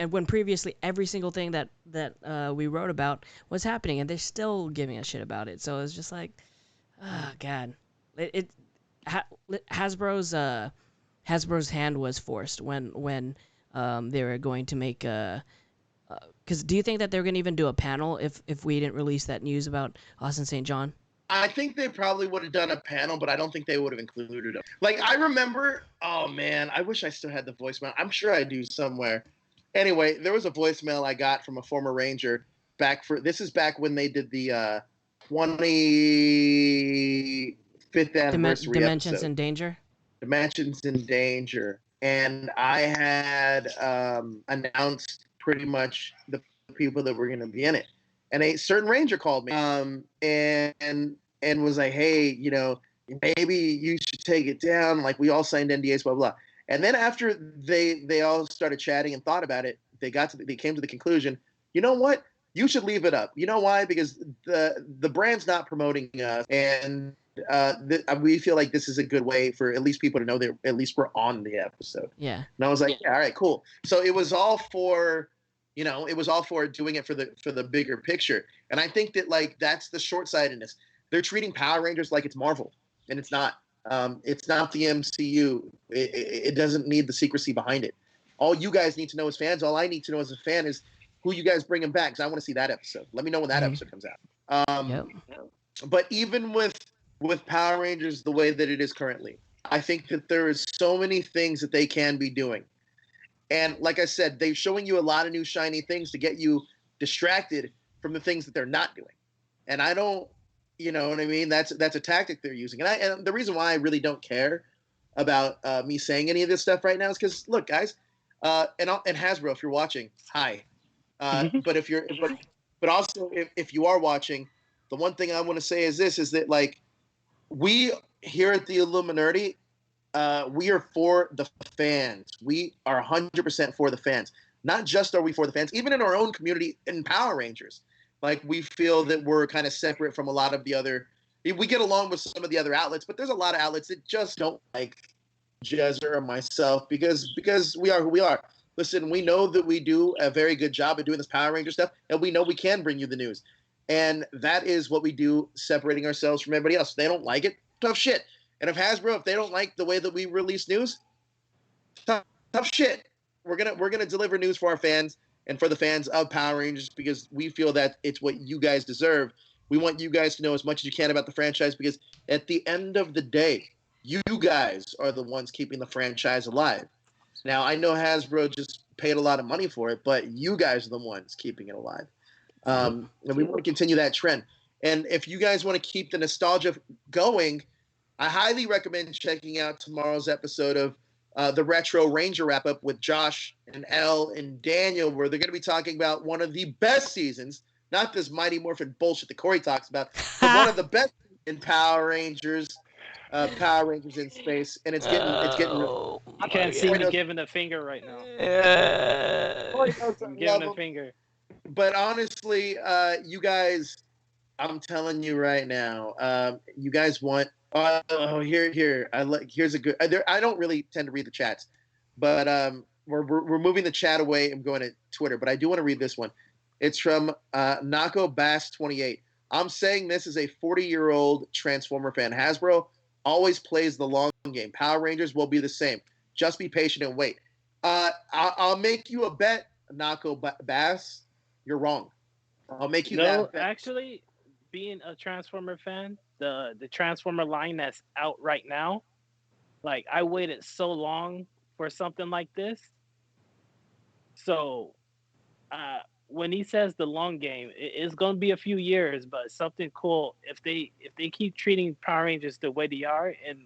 K: when previously every single thing that we wrote about was happening, and they're still giving a shit about it. So it's just like, oh god, Hasbro's hand was forced when they were going to make because do you think that they're gonna even do a panel if we didn't release that news about Austin St. John?
I: I think they probably would have done a panel, but I don't think they would have included them. Like, I remember, oh man, I wish I still had the voicemail. I'm sure I do somewhere. Anyway, there was a voicemail I got from a former Ranger this is back when they did the 25th anniversary
K: Dimensions
I: episode.
K: in Danger?
I: Dimensions in Danger. And I had announced pretty much the people that were going to be in it. And a certain Ranger called me and was like, hey, you know, maybe you should take it down. Like, we all signed NDAs, blah, blah. And then after they all started chatting and thought about it, they came to the conclusion, you know what? You should leave it up. You know why? Because the brand's not promoting us. And we feel like this is a good way for at least people to know that at least we're on the episode.
K: Yeah.
I: And I was like, yeah, all right, cool. So it was all for... You know, it was all for doing it for the bigger picture. And I think that, like, that's the short-sightedness. They're treating Power Rangers like it's Marvel, and it's not. It's not the MCU. It doesn't need the secrecy behind it. All you guys need to know as fans, all I need to know as a fan is who you guys bringing back, because I want to see that episode. Let me know when that episode comes out. But even with Power Rangers the way that it is currently, I think that there is so many things that they can be doing. And like I said, they're showing you a lot of new shiny things to get you distracted from the things that they're not doing. And I don't, you know what I mean? That's a tactic they're using. And the reason why I really don't care about me saying any of this stuff right now is because, look, guys, and Hasbro, if you're watching, hi. But also if you are watching, the one thing I want to say is this: is that, like, we here at the Illuminerdi. We are for the fans. We are 100% for the fans. Not just are we for the fans, even in our own community in Power Rangers. Like, we feel that we're kind of separate from a lot of the other... We get along with some of the other outlets, but there's a lot of outlets that just don't like Jezzer or myself because we are who we are. Listen, we know that we do a very good job of doing this Power Ranger stuff, and we know we can bring you the news. And that is what we do, separating ourselves from everybody else. If they don't like it, tough shit. And if Hasbro, if they don't like the way that we release news, tough shit. We're gonna deliver news for our fans and for the fans of Power Rangers because we feel that it's what you guys deserve. We want you guys to know as much as you can about the franchise because at the end of the day, you guys are the ones keeping the franchise alive. Now, I know Hasbro just paid a lot of money for it, but you guys are the ones keeping it alive. And we want to continue that trend. And if you guys want to keep the nostalgia going, I highly recommend checking out tomorrow's episode of the Retro Ranger Wrap-Up with Josh and Elle and Daniel, where they're going to be talking about one of the best seasons, not this Mighty Morphin bullshit that Corey talks about, but one of the best in Power Rangers in space, and it's getting real.
J: I can't see me giving a finger right now.
I: Corey knows
J: I'm giving a finger.
I: but honestly, you guys, I'm telling you right now, you guys want. Here. Here's a good. I don't really tend to read the chats, but we're moving the chat away and going to Twitter. But I do want to read this one. It's from Nako Bass 28. I'm saying this is a 40-year-old Transformer fan. Hasbro always plays the long game. Power Rangers will be the same. Just be patient and wait. I'll make you a bet, Nako Bass. You're wrong. I'll make you that bet.
J: Actually, being a Transformer fan, the Transformer line that's out right now, like I waited so long for something like this. So, when he says the long game, it's going to be a few years, but something cool if they keep treating Power Rangers the way they are and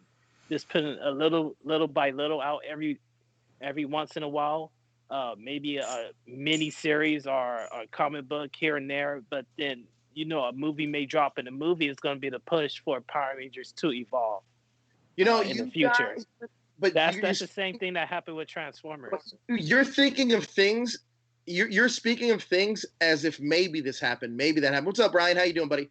J: just putting a little by little out every once in a while, maybe a mini series or a comic book here and there, but then a movie may drop, and the movie is going to be the push for Power Rangers to evolve. In the future.
I: But
J: that's the same thing that happened with Transformers.
I: You're thinking of things. You're speaking of things as if maybe this happened, maybe that happened. What's up, Brian? How you doing, buddy?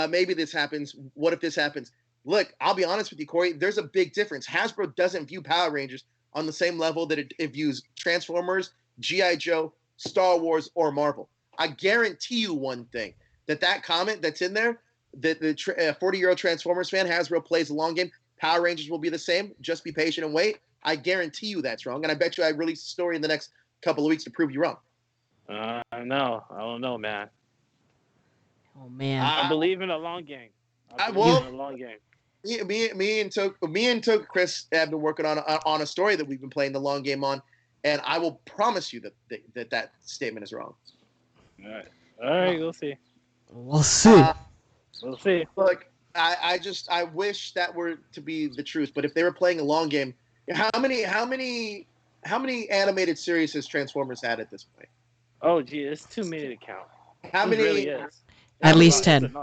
I: Maybe this happens. What if this happens? Look, I'll be honest with you, Corey. There's a big difference. Hasbro doesn't view Power Rangers on the same level that it views Transformers, G.I. Joe, Star Wars, or Marvel. I guarantee you one thing, that comment that's in there, that the 40-year-old Transformers fan, Hasbro plays the long game, Power Rangers will be the same, just be patient and wait. I guarantee you that's wrong, and I bet you I release a story in the next couple of weeks to prove you wrong.
J: I don't know, man.
K: Oh man,
J: I believe in a long game. I believe in a long game.
I: Me and Toka Chris have been working on a story that we've been playing the long game on, and I will promise you that statement is wrong.
J: All right, we'll see.
K: We'll see.
J: We'll see.
I: Look, I wish that were to be the truth, but if they were playing a long game, how many animated series has Transformers had at this point?
J: Oh, gee, it's too many to count.
I: How many?
J: Really is.
K: At least 10.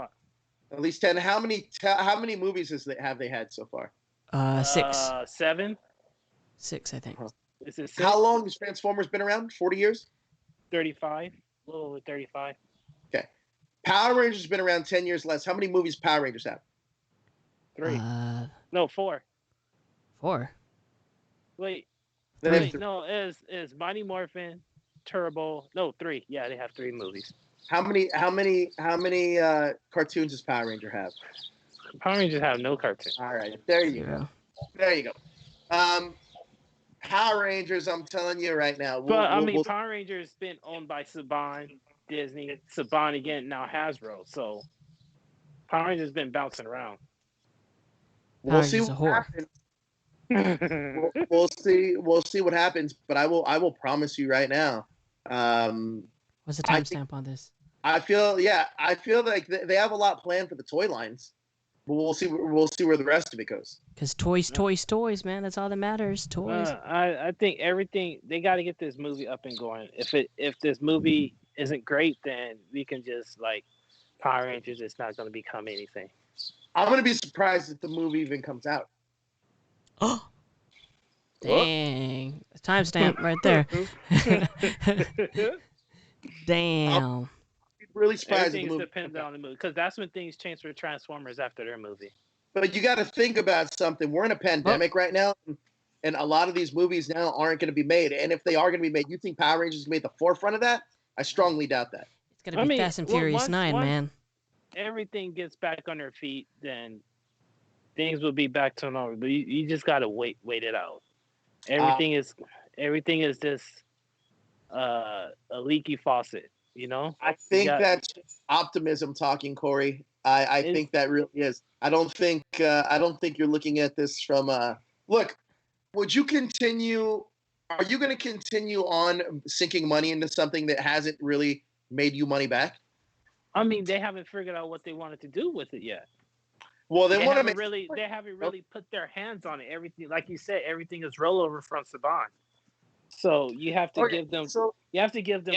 I: At least 10. How many movies have they had so far?
K: 6.
J: 7.
K: 6, I think.
J: Is it 6?
I: How long has Transformers been around? 40 years?
J: 35. A little over 35.
I: Okay. Power Rangers has been around 10 years less. How many movies Power Rangers have?
J: 3. No, 4.
K: 4.
J: Wait.
K: Three.
J: No, is Mighty Morphin, Turbo? No, 3. Yeah, they have 3 movies.
I: How many cartoons does Power Ranger have?
J: Power Rangers have no cartoon.
I: All right, there you go. There you go. Power Rangers, I'm telling you right now.
J: Power Rangers been owned by Saban, Disney, Saban again, now Hasbro. So Power Rangers been bouncing around.
I: We'll see what happens. We'll see what happens. But I will promise you right now.
K: What's the timestamp on this?
I: I feel like they have a lot planned for the toy lines, but we'll see where the rest of it goes.
K: Because toys, man. That's all that matters. Toys.
J: I think everything, they got to get this movie up and going. If this movie isn't great, then we can just Power Rangers. It's not going to become anything.
I: I'm going to be surprised if the movie even comes out.
K: Oh, dang! Timestamp right there. Damn.
I: Really surprised.
J: Everything depends on the movie, because that's when things change for Transformers after their movie.
I: But you got to think about something. We're in a pandemic right now, and a lot of these movies now aren't going to be made. And if they are going to be made, you think Power Rangers is going to be at the forefront of that? I strongly doubt that.
K: It's going to be Fast and Furious 9, man.
J: Everything gets back on their feet, then things will be back to normal. But you just got to wait it out. Everything is just a leaky faucet, you know?
I: I think that's optimism talking, Corey. I think that really is. I don't think you're looking at this from look, would you continue? Are you going to continue on sinking money into something that hasn't really made you money back?
J: I mean, they haven't figured out what they wanted to do with it yet.
I: Well, they haven't
J: really put their hands on it. Everything, like you said, everything is rollover from Saban. So you have to give them. You have to give them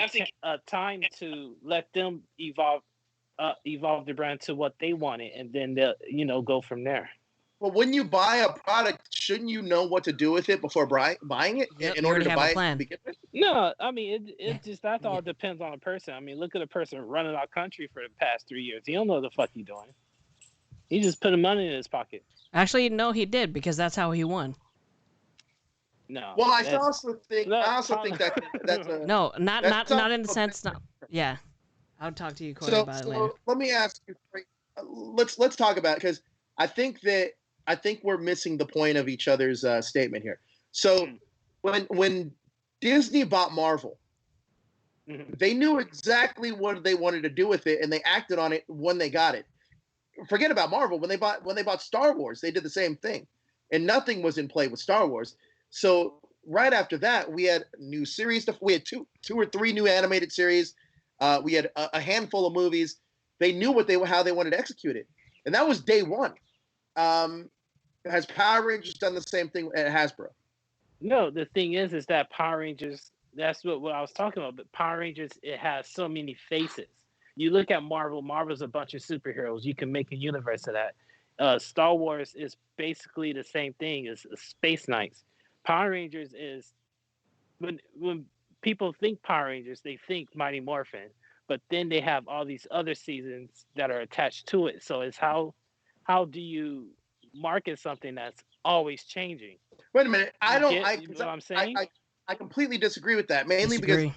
J: time to let them evolve the brand to what they wanted, and then they'll go from there.
I: Well, when you buy a product, shouldn't you know what to do with it before buying it in order to buy it? To begin with?
J: No, I mean it just that all depends on the person. I mean, look at a person running our country for the past 3 years. He don't know what the fuck he doing. He just putting money in his pocket.
K: Actually, no, he did because that's how he won.
J: No.
I: Well, I also think that's a
K: no, not in the sense. Yeah, I'll talk to you, Corey, about it later.
I: Let me ask you. Let's talk about it because I think we're missing the point of each other's statement here. So when Disney bought Marvel, they knew exactly what they wanted to do with it, and they acted on it when they got it. Forget about Marvel. When they bought Star Wars, they did the same thing, and nothing was in play with Star Wars. So right after that, we had new series. We had two or three new animated series. We had a handful of movies. They knew how they wanted to execute it, and that was day one. Has Power Rangers done the same thing at Hasbro?
J: No, the thing is that Power Rangers. That's what I was talking about. But Power Rangers, it has so many faces. You look at Marvel. Marvel's a bunch of superheroes. You can make a universe of that. Star Wars is basically the same thing as Space Knights. Power Rangers is when people think Power Rangers, they think Mighty Morphin, but then they have all these other seasons that are attached to it. So it's how do you market something that's always changing?
I: Wait a minute,
J: you know what I'm saying?
I: I completely disagree with that. Mainly because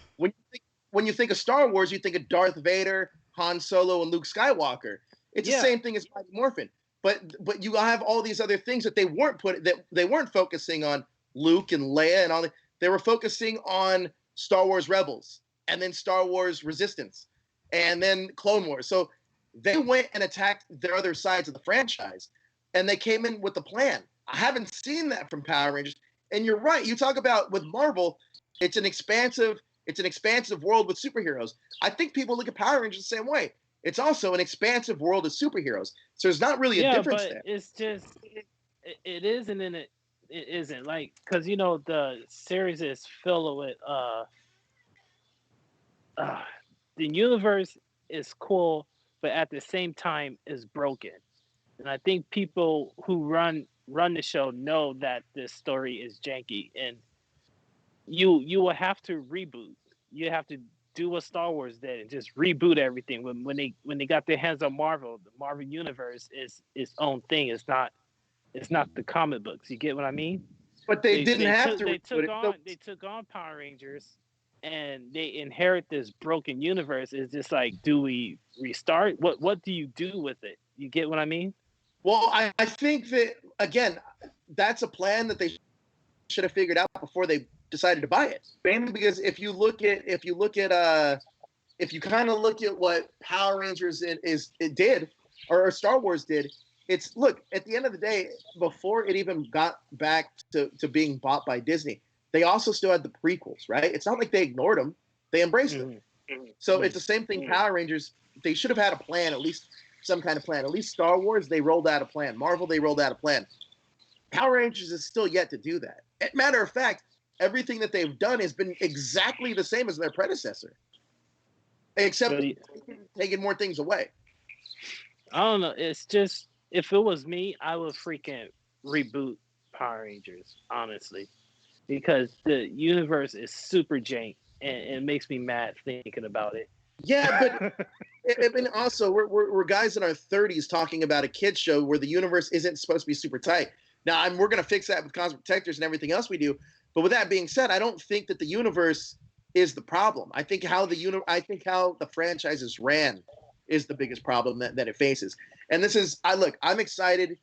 I: when you think of Star Wars, you think of Darth Vader, Han Solo, and Luke Skywalker. It's the same thing as Mighty Morphin. But you have all these other things that they weren't focusing on Luke and Leia and all that. They were focusing on Star Wars Rebels and then Star Wars Resistance and then Clone Wars. So they went and attacked their other sides of the franchise, and they came in with a plan. I haven't seen that from Power Rangers. And you're right. You talk about with Marvel, it's an expansive world with superheroes. I think people look at Power Rangers the same way. It's also an expansive world of superheroes. So there's not really a difference there.
J: It's just it is and then it isn't, like, because the series is filled with the universe is cool, but at the same time is broken. And I think people who run the show know that this story is janky, and you will have to reboot. You have to do what Star Wars did and just reboot everything. When they got their hands on Marvel, the Marvel universe is its own thing. It's not the comic books. You get what I mean?
I: But they didn't have to.
J: They took on Power Rangers, and they inherit this broken universe. It's just like, do we restart? What do you do with it? You get what I mean?
I: Well, I think that, again, that's a plan that they should have figured out before they decided to buy it. Mainly because if you kind of look at what Power Rangers did, or Star Wars did, look, at the end of the day, before it even got back to being bought by Disney, they also still had the prequels, right? It's not like they ignored them. They embraced them. So it's the same thing. Power Rangers, they should have had a plan, at least some kind of plan. At least Star Wars, they rolled out a plan. Marvel, they rolled out a plan. Power Rangers is still yet to do that. Matter of fact, everything that they've done has been exactly the same as their predecessor, except taking more things away.
J: I don't know. It's just, if it was me, I would freaking reboot Power Rangers, honestly, because the universe is super jank, and it makes me mad thinking about it.
I: Yeah, but and also we're guys in our 30s talking about a kids show where the universe isn't supposed to be super tight. Now, we're going to fix that with Cosmic Protectors and everything else we do. But with that being said, I don't think that the universe is the problem. I think how the franchises ran is the biggest problem that it faces. And this is, I'm excited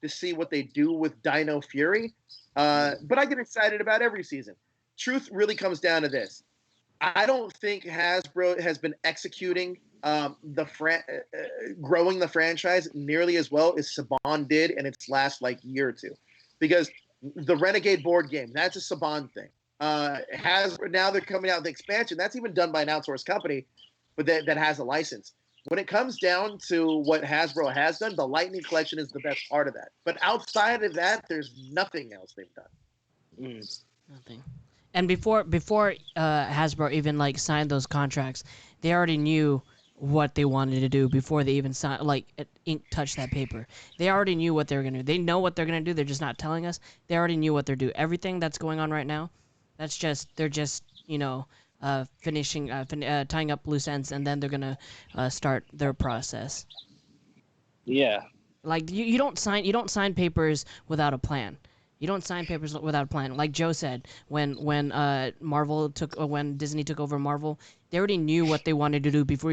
I: to see what they do with Dino Fury, but I get excited about every season. Truth really comes down to this. I don't think Hasbro has been executing growing the franchise nearly as well as Saban did in its last year or two, because the Renegade board game, that's a Saban thing. Now they're coming out with the expansion that's even done by an outsourced company, but that has a license. When it comes down to what Hasbro has done, the Lightning Collection is the best part of that. But outside of that, there's nothing else they've done.
K: Nothing. And before Hasbro even signed those contracts, they already knew what they wanted to do before they even ink touched that paper. They already knew what they were gonna do. They know what they're gonna do. They're just not telling us. They already knew what they're doing. Everything that's going on right now, they're just finishing tying up loose ends, and then they're gonna start their process.
J: Yeah.
K: Like you don't sign papers without a plan. You don't sign papers without a plan. Like Joe said, when Disney took over Marvel, they already knew what they wanted to do before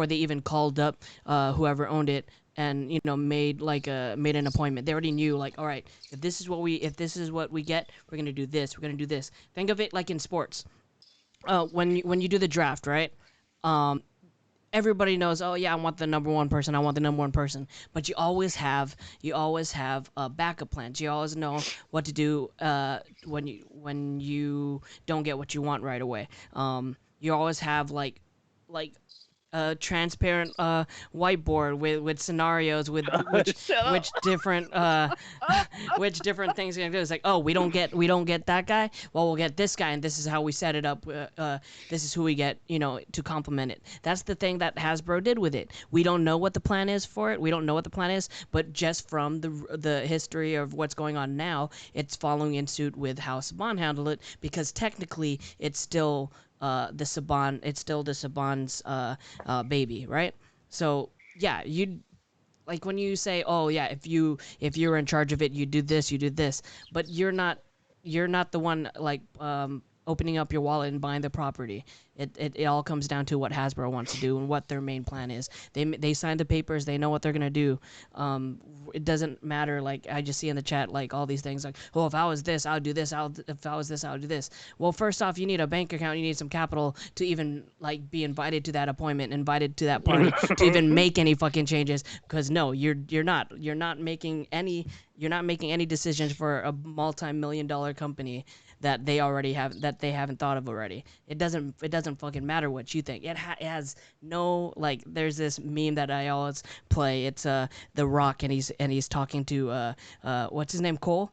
K: they even called up whoever owned it and made an appointment. They already knew, like, all right, if this is what we get, we're gonna do this. We're gonna do this. Think of it like in sports. When you do the draft, right? Everybody knows, oh yeah, I want the number one person, but you always have backup plans. You always know what to do when you don't get what you want right away. You always have like a transparent whiteboard with scenarios with which different things you're gonna do. It's like, oh, we don't get that guy, well, we'll get this guy, and this is how we set it up. This is who we get to complement it. That's the thing that Hasbro did with it. We don't know what the plan is for it. We don't know what the plan is, but just from the history of what's going on now, it's following in suit with how Saban handled it, because technically it's still the Saban's baby, right? So yeah, like when you say, oh yeah, if you're in charge of it, you do this, but you're not the one like opening up your wallet and buying the property. It all comes down to what Hasbro wants to do and what their main plan is. They signed the papers. They know what they're gonna do. It doesn't matter. Like I just see in the chat, like all these things, like, oh, if I was this, I would do this. If I was this, I would do this. Well, first off, you need a bank account. You need some capital to even like be invited to that appointment, invited to that party, to even make any fucking changes. Because no, you're not making any decisions for a multi-million-dollar company that they already have, that they haven't thought of already. It doesn't fucking matter what you think. It has no, like, there's this meme that I always play. It's The Rock, and he's talking to what's his name, Cole,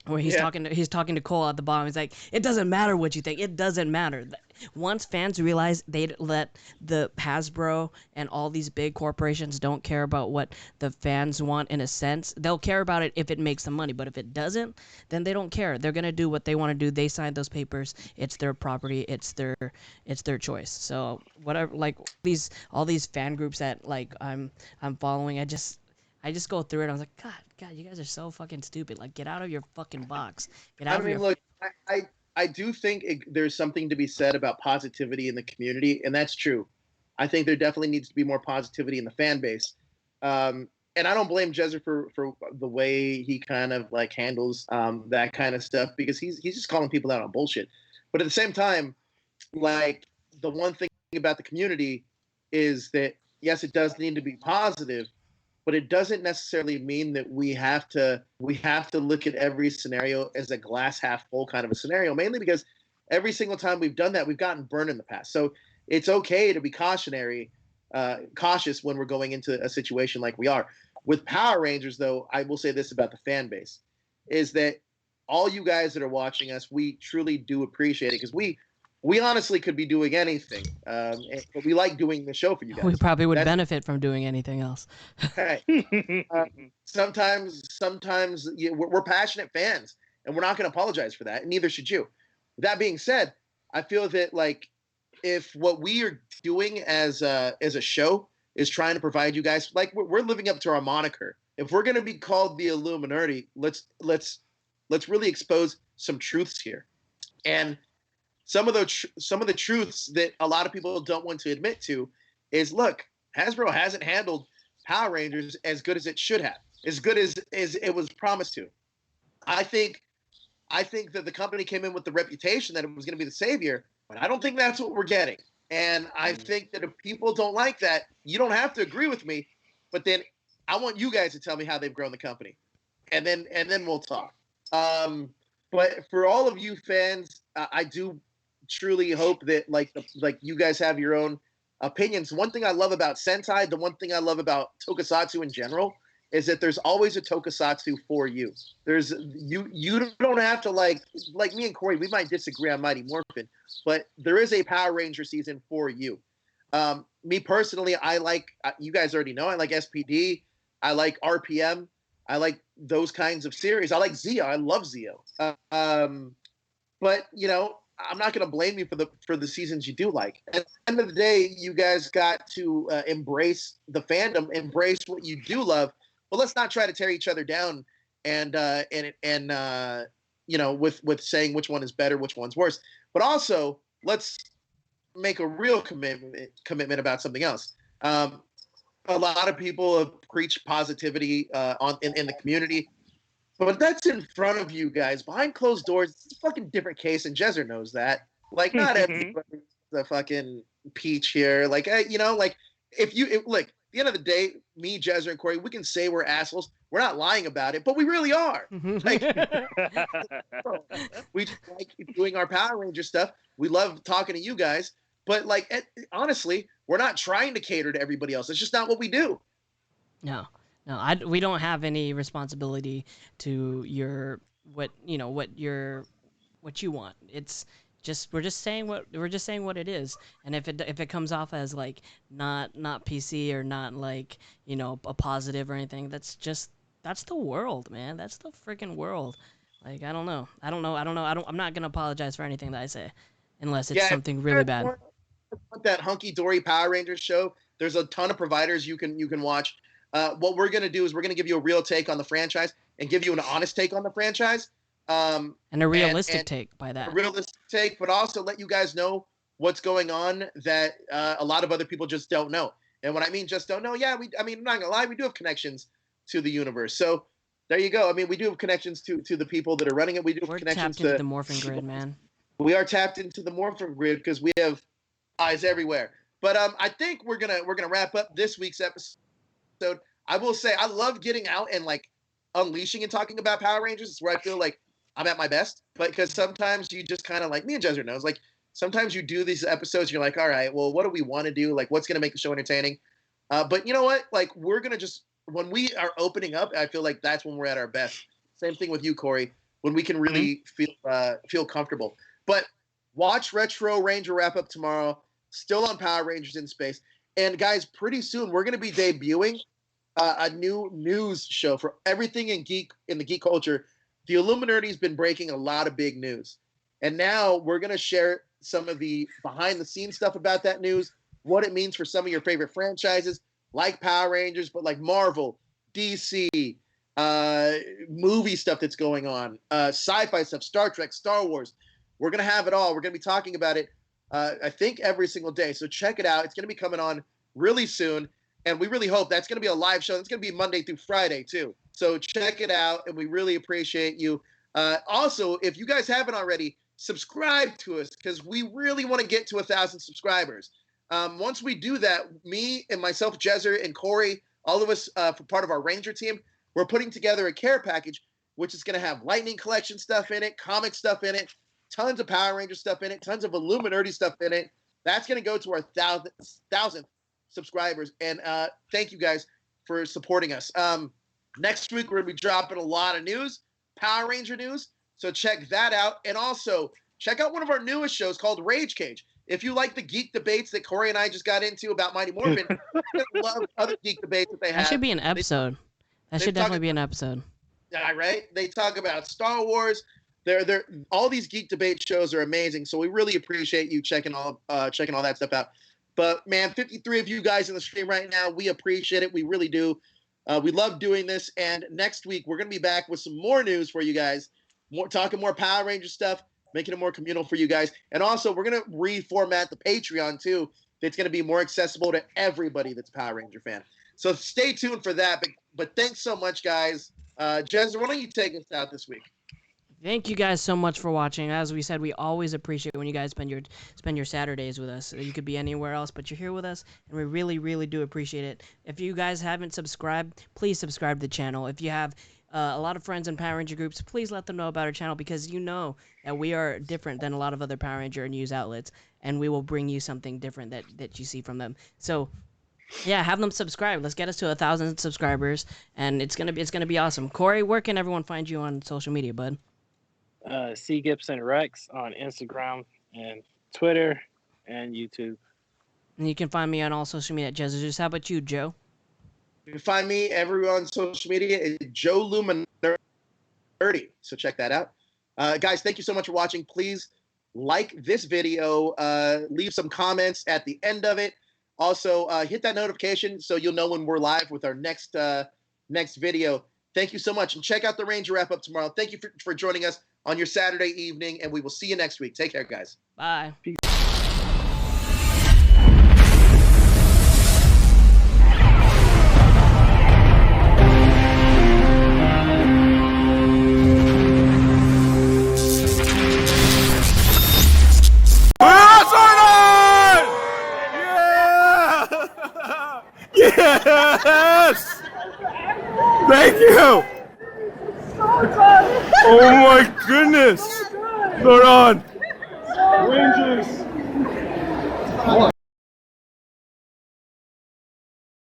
K: where he's talking to Cole at the bottom. He's like, it doesn't matter what you think. It doesn't matter. Once fans realize let the Hasbro and all these big corporations don't care about what the fans want, in a sense, they'll care about it if it makes them money. But if it doesn't, then they don't care. They're gonna do what they want to do. They signed those papers. It's their property. It's their choice. So whatever, like all these fan groups that like I'm following, I just go through it. I was like, God, you guys are so fucking stupid. Like, get out of your fucking box. Get out of your.
I: Look, I do think there's something to be said about positivity in the community, and that's true. I think there definitely needs to be more positivity in the fan base. And I don't blame Jezer for the way he kind of like handles that kind of stuff, because he's just calling people out on bullshit. But at the same time, like, the one thing about the community is that, yes, it does need to be positive, but it doesn't necessarily mean that we have to look at every scenario as a glass half full kind of a scenario, mainly because every single time we've done that, we've gotten burned in the past. So it's okay to be cautious when we're going into a situation like we are. With Power Rangers, though, I will say this about the fan base, is that all you guys that are watching us, we truly do appreciate it, because we honestly could be doing anything, but we like doing the show for you guys.
K: We probably would benefit from doing anything else.
I: Right. Sometimes we're passionate fans, and we're not going to apologize for that, and neither should you. That being said, I feel that, like, if what we are doing as a show is trying to provide you guys, like, we're living up to our moniker. If we're going to be called the Illuminerdi, let's really expose some truths here, and some of the truths that a lot of people don't want to admit to is, look, Hasbro hasn't handled Power Rangers as good as it should have, as good as it was promised to. I think that the company came in with the reputation that it was going to be the savior, but I don't think that's what we're getting. And I think that if people don't like that, you don't have to agree with me, but then I want you guys to tell me how they've grown the company, and then we'll talk. But for all of you fans, I do truly hope that like you guys have your own opinions. One thing I love about Sentai, the one thing I love about Tokusatsu in general, is that there's always a Tokusatsu for you. There's you don't have to like me and Corey, we might disagree on Mighty Morphin, but there is a Power Ranger season for you. me personally, I like, you guys already know, I like SPD. I like RPM. I like those kinds of series. I like Zeo. I love Zeo. But you know, I'm not going to blame you for the seasons you do like. At the end of the day, you guys got to embrace the fandom, embrace what you do love. But let's not try to tear each other down and you know, with saying which one is better, which one's worse. But also, let's make a real commitment about something else. A lot of people have preached positivity in the community, but that's in front of you guys. Behind closed doors, it's a fucking different case, and Jezer knows that. Like, not everybody's the fucking peach here. Like, you know, like, look, at the end of the day, me, Jezer, and Corey, we can say we're assholes. We're not lying about it, but we really are. Like, we just like doing our Power Ranger stuff. We love talking to you guys, but like, honestly, we're not trying to cater to everybody else. It's just not what we do.
K: No, we don't have any responsibility to what you want. It's just we're just saying what it is. And if it comes off as like not PC or not like, you know, a positive or anything, that's the world, man. That's the freaking world. Like, I don't know. I'm not gonna apologize for anything that I say, unless it's something really bad.
I: That hunky dory Power Rangers show. There's a ton of providers you can watch. What we're gonna do is we're gonna give you a real take on the franchise and give you an honest take on the franchise.
K: And a realistic take by that.
I: A realistic take, but also let you guys know what's going on that a lot of other people just don't know. And when I mean just don't know, I'm not gonna lie, we do have connections to the universe. So there you go. I mean, we do have connections to the people that are running it. We're connections
K: tapped into the morphing grid, man.
I: We are tapped into the morphing grid because we have eyes everywhere. But I think we're gonna wrap up this week's episode. I will say I love getting out and like unleashing and talking about Power Rangers. It's where I feel like I'm at my best. But because sometimes you just kind of, like me and Jezer knows, like sometimes you do these episodes, you're like, all right, well, what do we want to do? Like, what's gonna make the show entertaining? But you know what? Like, we're gonna just, when we are opening up, I feel like that's when we're at our best. Same thing with you, Corey, when we can really feel comfortable. But watch Retro Ranger wrap up tomorrow. Still on Power Rangers in Space. And guys, pretty soon we're going to be debuting a new news show for everything in the geek culture. The Illuminerdi's been breaking a lot of big news. And now we're going to share some of the behind the scenes stuff about that news, what it means for some of your favorite franchises, like Power Rangers, but like Marvel, DC, movie stuff that's going on, sci-fi stuff, Star Trek, Star Wars. We're going to have it all. We're going to be talking about it, I think, every single day. So check it out. It's going to be coming on really soon. And we really hope that's going to be a live show. It's going to be Monday through Friday, too. So check it out, and we really appreciate you. Also, if you guys haven't already, subscribe to us, because we really want to get to 1,000 subscribers. Once we do that, me and myself, Jezer, and Corey, all of us for part of our Ranger team, we're putting together a care package, which is going to have Lightning Collection stuff in it, comic stuff in it, tons of Power Ranger stuff in it, tons of Illuminerdi stuff in it. That's going to go to our 1,000th subscribers. And thank you guys for supporting us. Next week, we're going to be dropping a lot of news, Power Ranger news. So check that out. And also, check out one of our newest shows called Rage Cage. If you like the geek debates that Corey and I just got into about Mighty Morphin, you're going to love other geek debates that they have.
K: That should be an episode. That should definitely be an episode.
I: Yeah, right? They talk about Star Wars. They're all these geek debate shows are amazing. So we really appreciate you checking all that stuff out. But man, 53 of you guys in the stream right now, we appreciate it. We really do. We love doing this. And next week we're gonna be back with some more news for you guys. Talking more Power Ranger stuff, making it more communal for you guys. And also we're gonna reformat the Patreon too. It's gonna be more accessible to everybody that's a Power Ranger fan. So stay tuned for that. But thanks so much, guys. Jezer, why don't you take us out this week?
K: Thank you guys so much for watching. As we said, we always appreciate when you guys spend your Saturdays with us. You could be anywhere else, but you're here with us, and we really, really do appreciate it. If you guys haven't subscribed, please subscribe to the channel. If you have a lot of friends in Power Ranger groups, please let them know about our channel, because you know that we are different than a lot of other Power Ranger news outlets, and we will bring you something different that you see from them. So yeah, have them subscribe. Let's get us to 1,000 subscribers, and it's gonna be awesome. Corey, where can everyone find you on social media, bud?
J: C Gibson Rex on Instagram and Twitter and YouTube.
K: And you can find me on all social media at Jesus. How about you, Joe?
I: You can find me everywhere on social media at Joe Illuminerdi. So check that out. Guys, thank you so much for watching. Please like this video. Leave some comments at the end of it. Also, hit that notification so you'll know when we're live with our next video. Thank you so much. And check out the Ranger wrap-up tomorrow. Thank you for joining us on your Saturday evening, and we will see you next week. Take care, guys.
K: Bye.
J: Peace.
A: Yes! Thank you! Oh my goodness! Zordon!
B: Rangers.